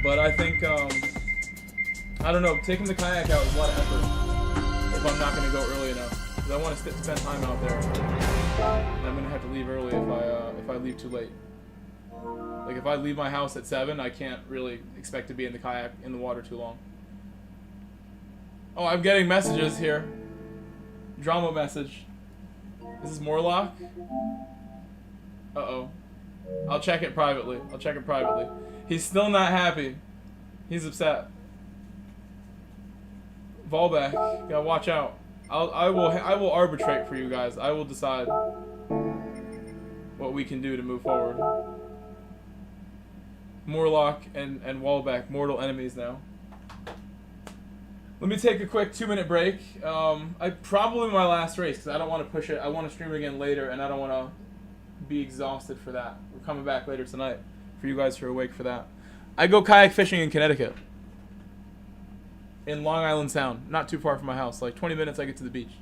But I think, I don't know, taking the kayak out is a lot of effort. if I'm not gonna go early enough, because I want to spend time out there. And I'm gonna have to leave early if I leave too late. Like if I leave my house at 7, I can't really expect to be in the kayak in the water too long. Oh, I'm getting messages here. Drama message. This is Morlock. Uh-oh. I'll check it privately. I'll check it privately. He's still not happy. He's upset. Volbeck, gotta watch out. I will arbitrate for you guys. I will decide what we can do to move forward. Morlock and Wallback, mortal enemies now. Let me take a quick 2-minute break. Probably my last race because I don't want to push it. I want to stream again later, and I don't want to be exhausted for that. We're coming back later tonight for you guys who are awake for that. I go kayak fishing in Connecticut, in Long Island Sound, not too far from my house. Like 20 minutes, I get to the beach.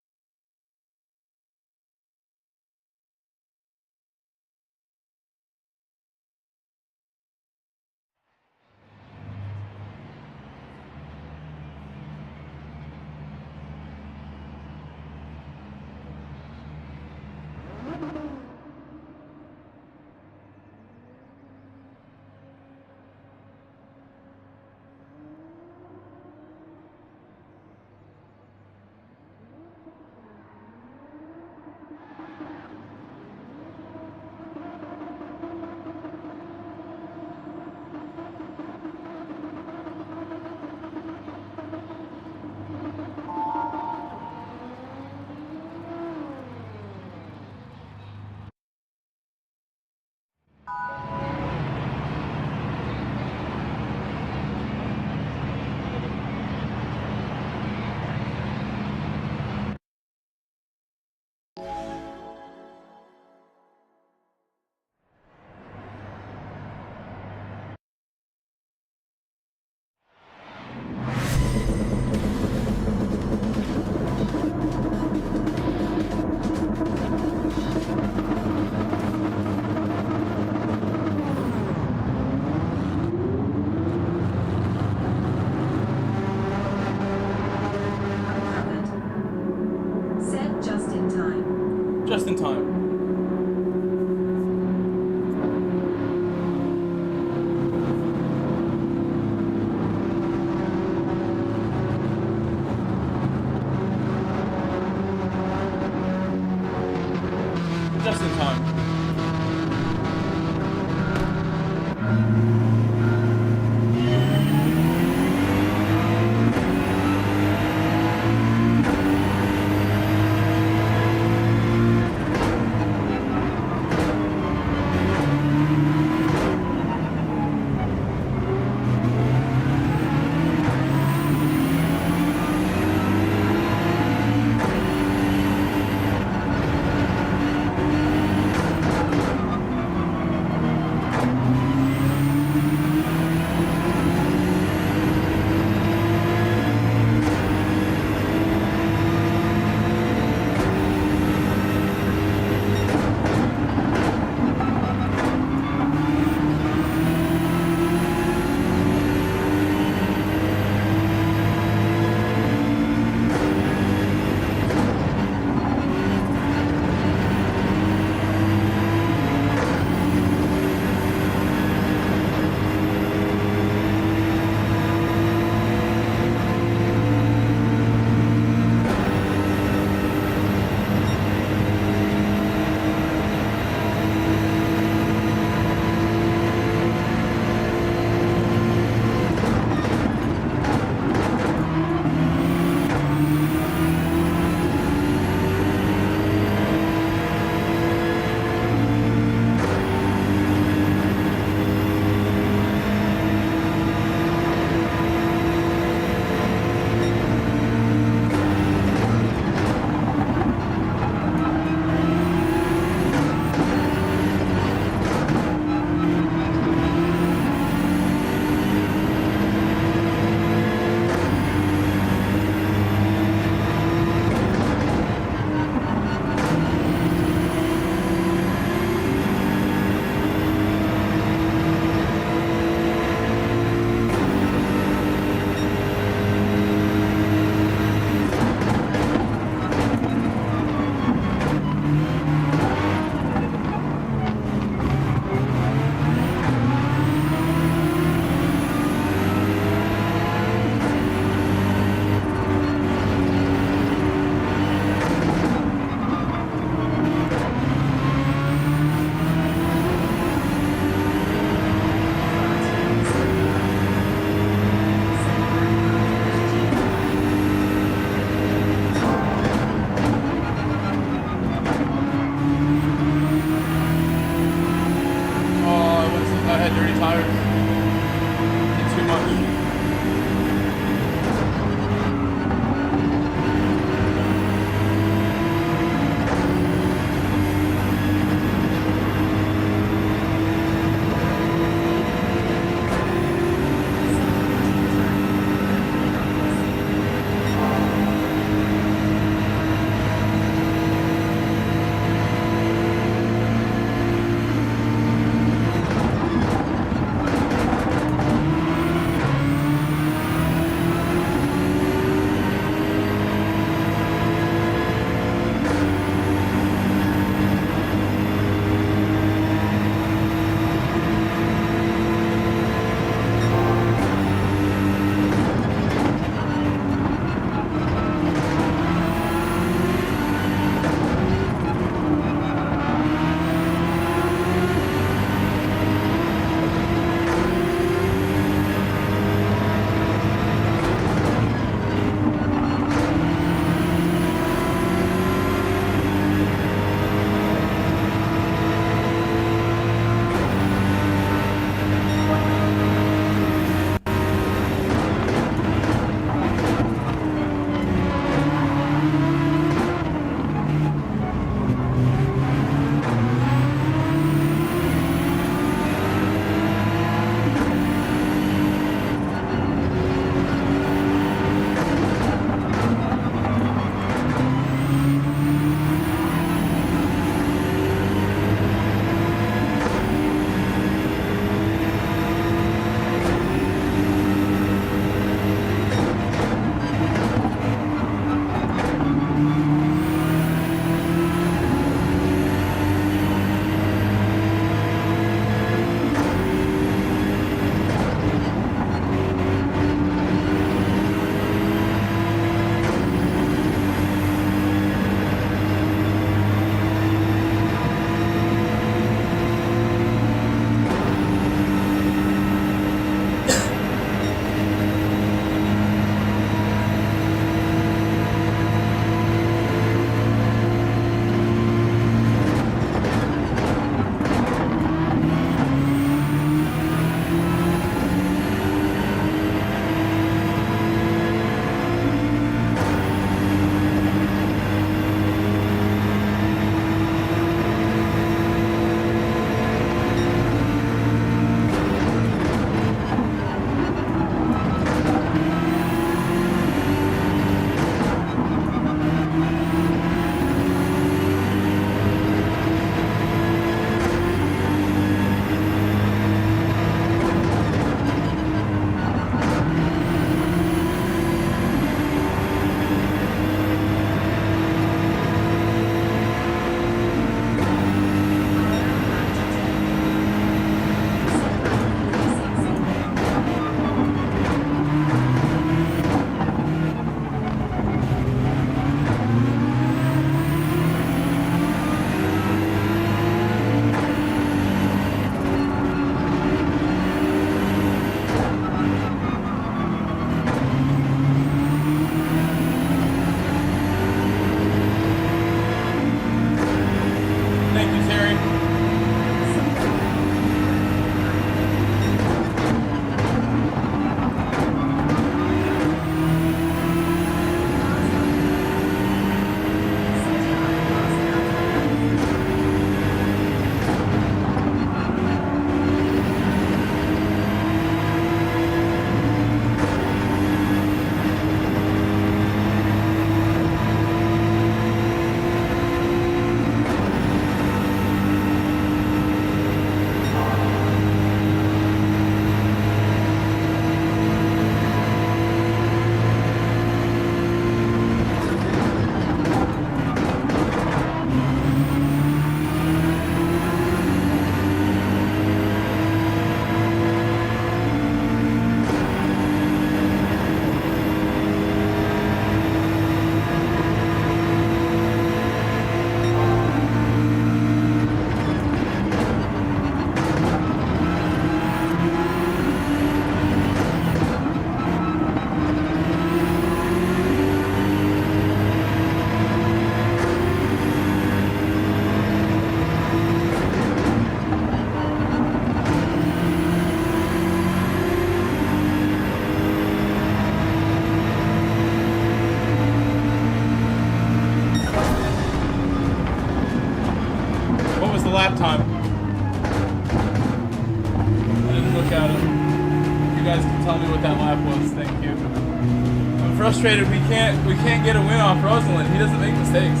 frustrated we can't get a win off Rosalind. He doesn't make mistakes.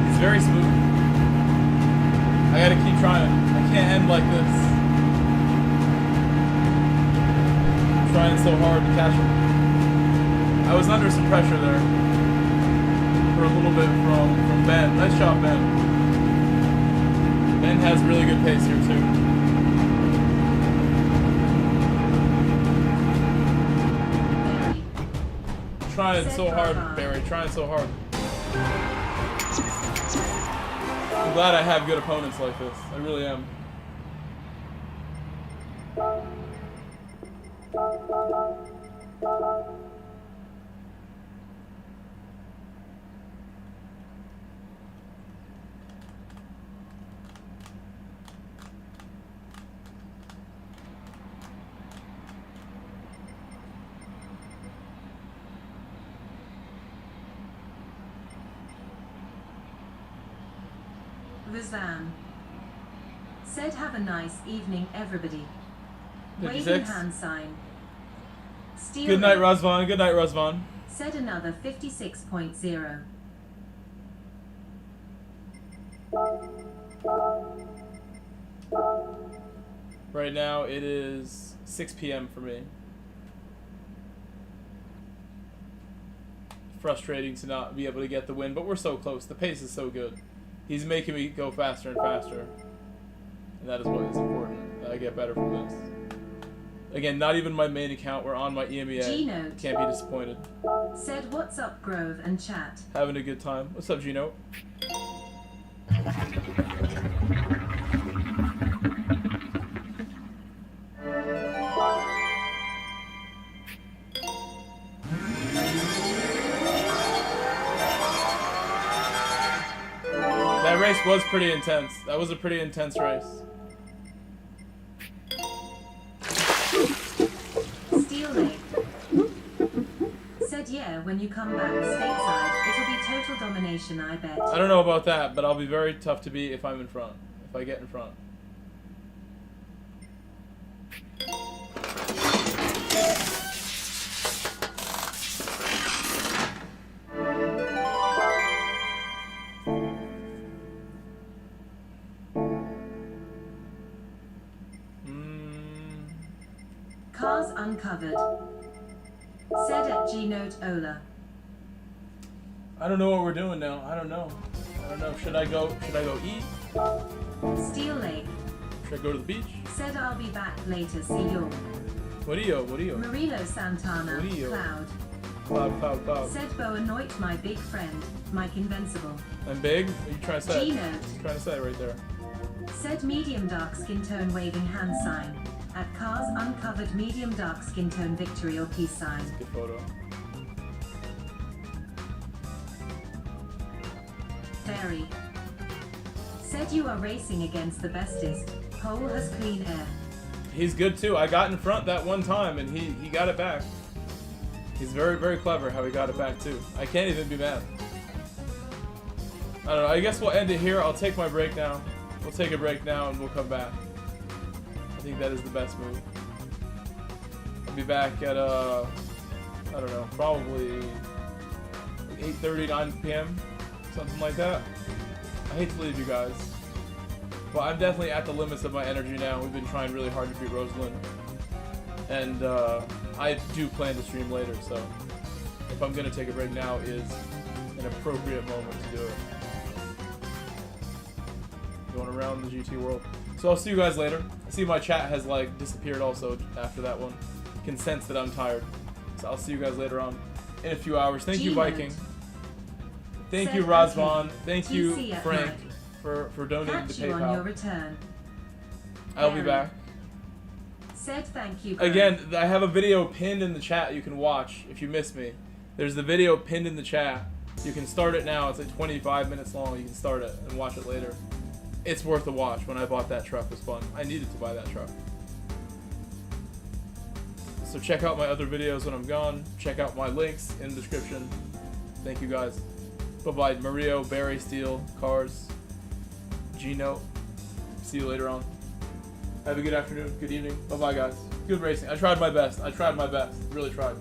He's very smooth. I gotta keep trying. I can't end like this. I'm trying so hard to catch him. I was under some pressure there for a little bit from Ben. Nice shot, Ben. Ben has really good pace here too. Trying so hard, Barry. Trying so hard. I'm glad I have good opponents like this. I really am. Rizvan said, "Have a nice evening, everybody." 56. Waving hand sign. Steel Good night, Razvan. Good night, Razvan. said another 56.0. Right now it is 6 p.m. for me. Frustrating to not be able to get the win, but we're so close. The pace is so good. He's making me go faster and faster. And that is what is important. That I get better from this. Again, not even my main account. We're on my EMEA. G-Note Can't be disappointed. said, "What's up, Grove and chat?" Having a good time. What's up, Gino? That race was pretty intense. That was a pretty intense race. Steel Lake said, "Yeah, when you come back stateside, it'll be total domination, I bet." I don't know about that, but I'll be very tough to beat if I'm in front. If I get in front. Cars uncovered said at G-Note Ola. I don't know what we're doing now. I don't know. Should I go eat? Steel Lake Should I go to the beach? said, "I'll be back later, see you." What are you? Marilo Santana Rio. Cloud Cloud. said, "Bo anoint my big friend, Mike Invincible." I'm big? What are you trying to say? G-Note What are you trying to say right there? said, "Medium dark skin tone waving hand sign." At Cars uncovered medium dark skin tone victory or peace sign. Good photo. Barry said, "You are racing against the bestest. Pole has clean air." He's good too. I got in front that one time and he got it back. He's very, very clever how he got it back too. I can't even be mad. I don't know. I guess we'll end it here. I'll take my break now. We'll take a break now and we'll come back. I think that is the best move. I'll be back at I don't know, probably 8:30, 9 p.m. Something like that. I hate to leave you guys. But I'm definitely at the limits of my energy now. We've been trying really hard to beat Rosalind. And I do plan to stream later, so if I'm gonna take a break now is an appropriate moment to do it. Going around the GT world. So I'll see you guys later. I see my chat has like disappeared also after that one. Can sense that I'm tired. So I'll see you guys later on in a few hours. Thank you, Viking. Thank you, Razvan. Thank you, Frank, for donating to Catch you on your PayPal. return. I'll be back. Said thank you. Again, I have a video pinned in the chat you can watch if you miss me. There's the video pinned in the chat. You can start it now. It's like 25 minutes long. You can start it and watch it later. It's worth a watch. When I bought that truck, it was fun. I needed to buy that truck. So check out my other videos when I'm gone. Check out my links in the description. Thank you guys. Bye-bye. Mario, Barry, Steele, Cars, G-Note. See you later on. Have a good afternoon, good evening. Bye-bye, guys. Good racing. I tried my best. Really tried.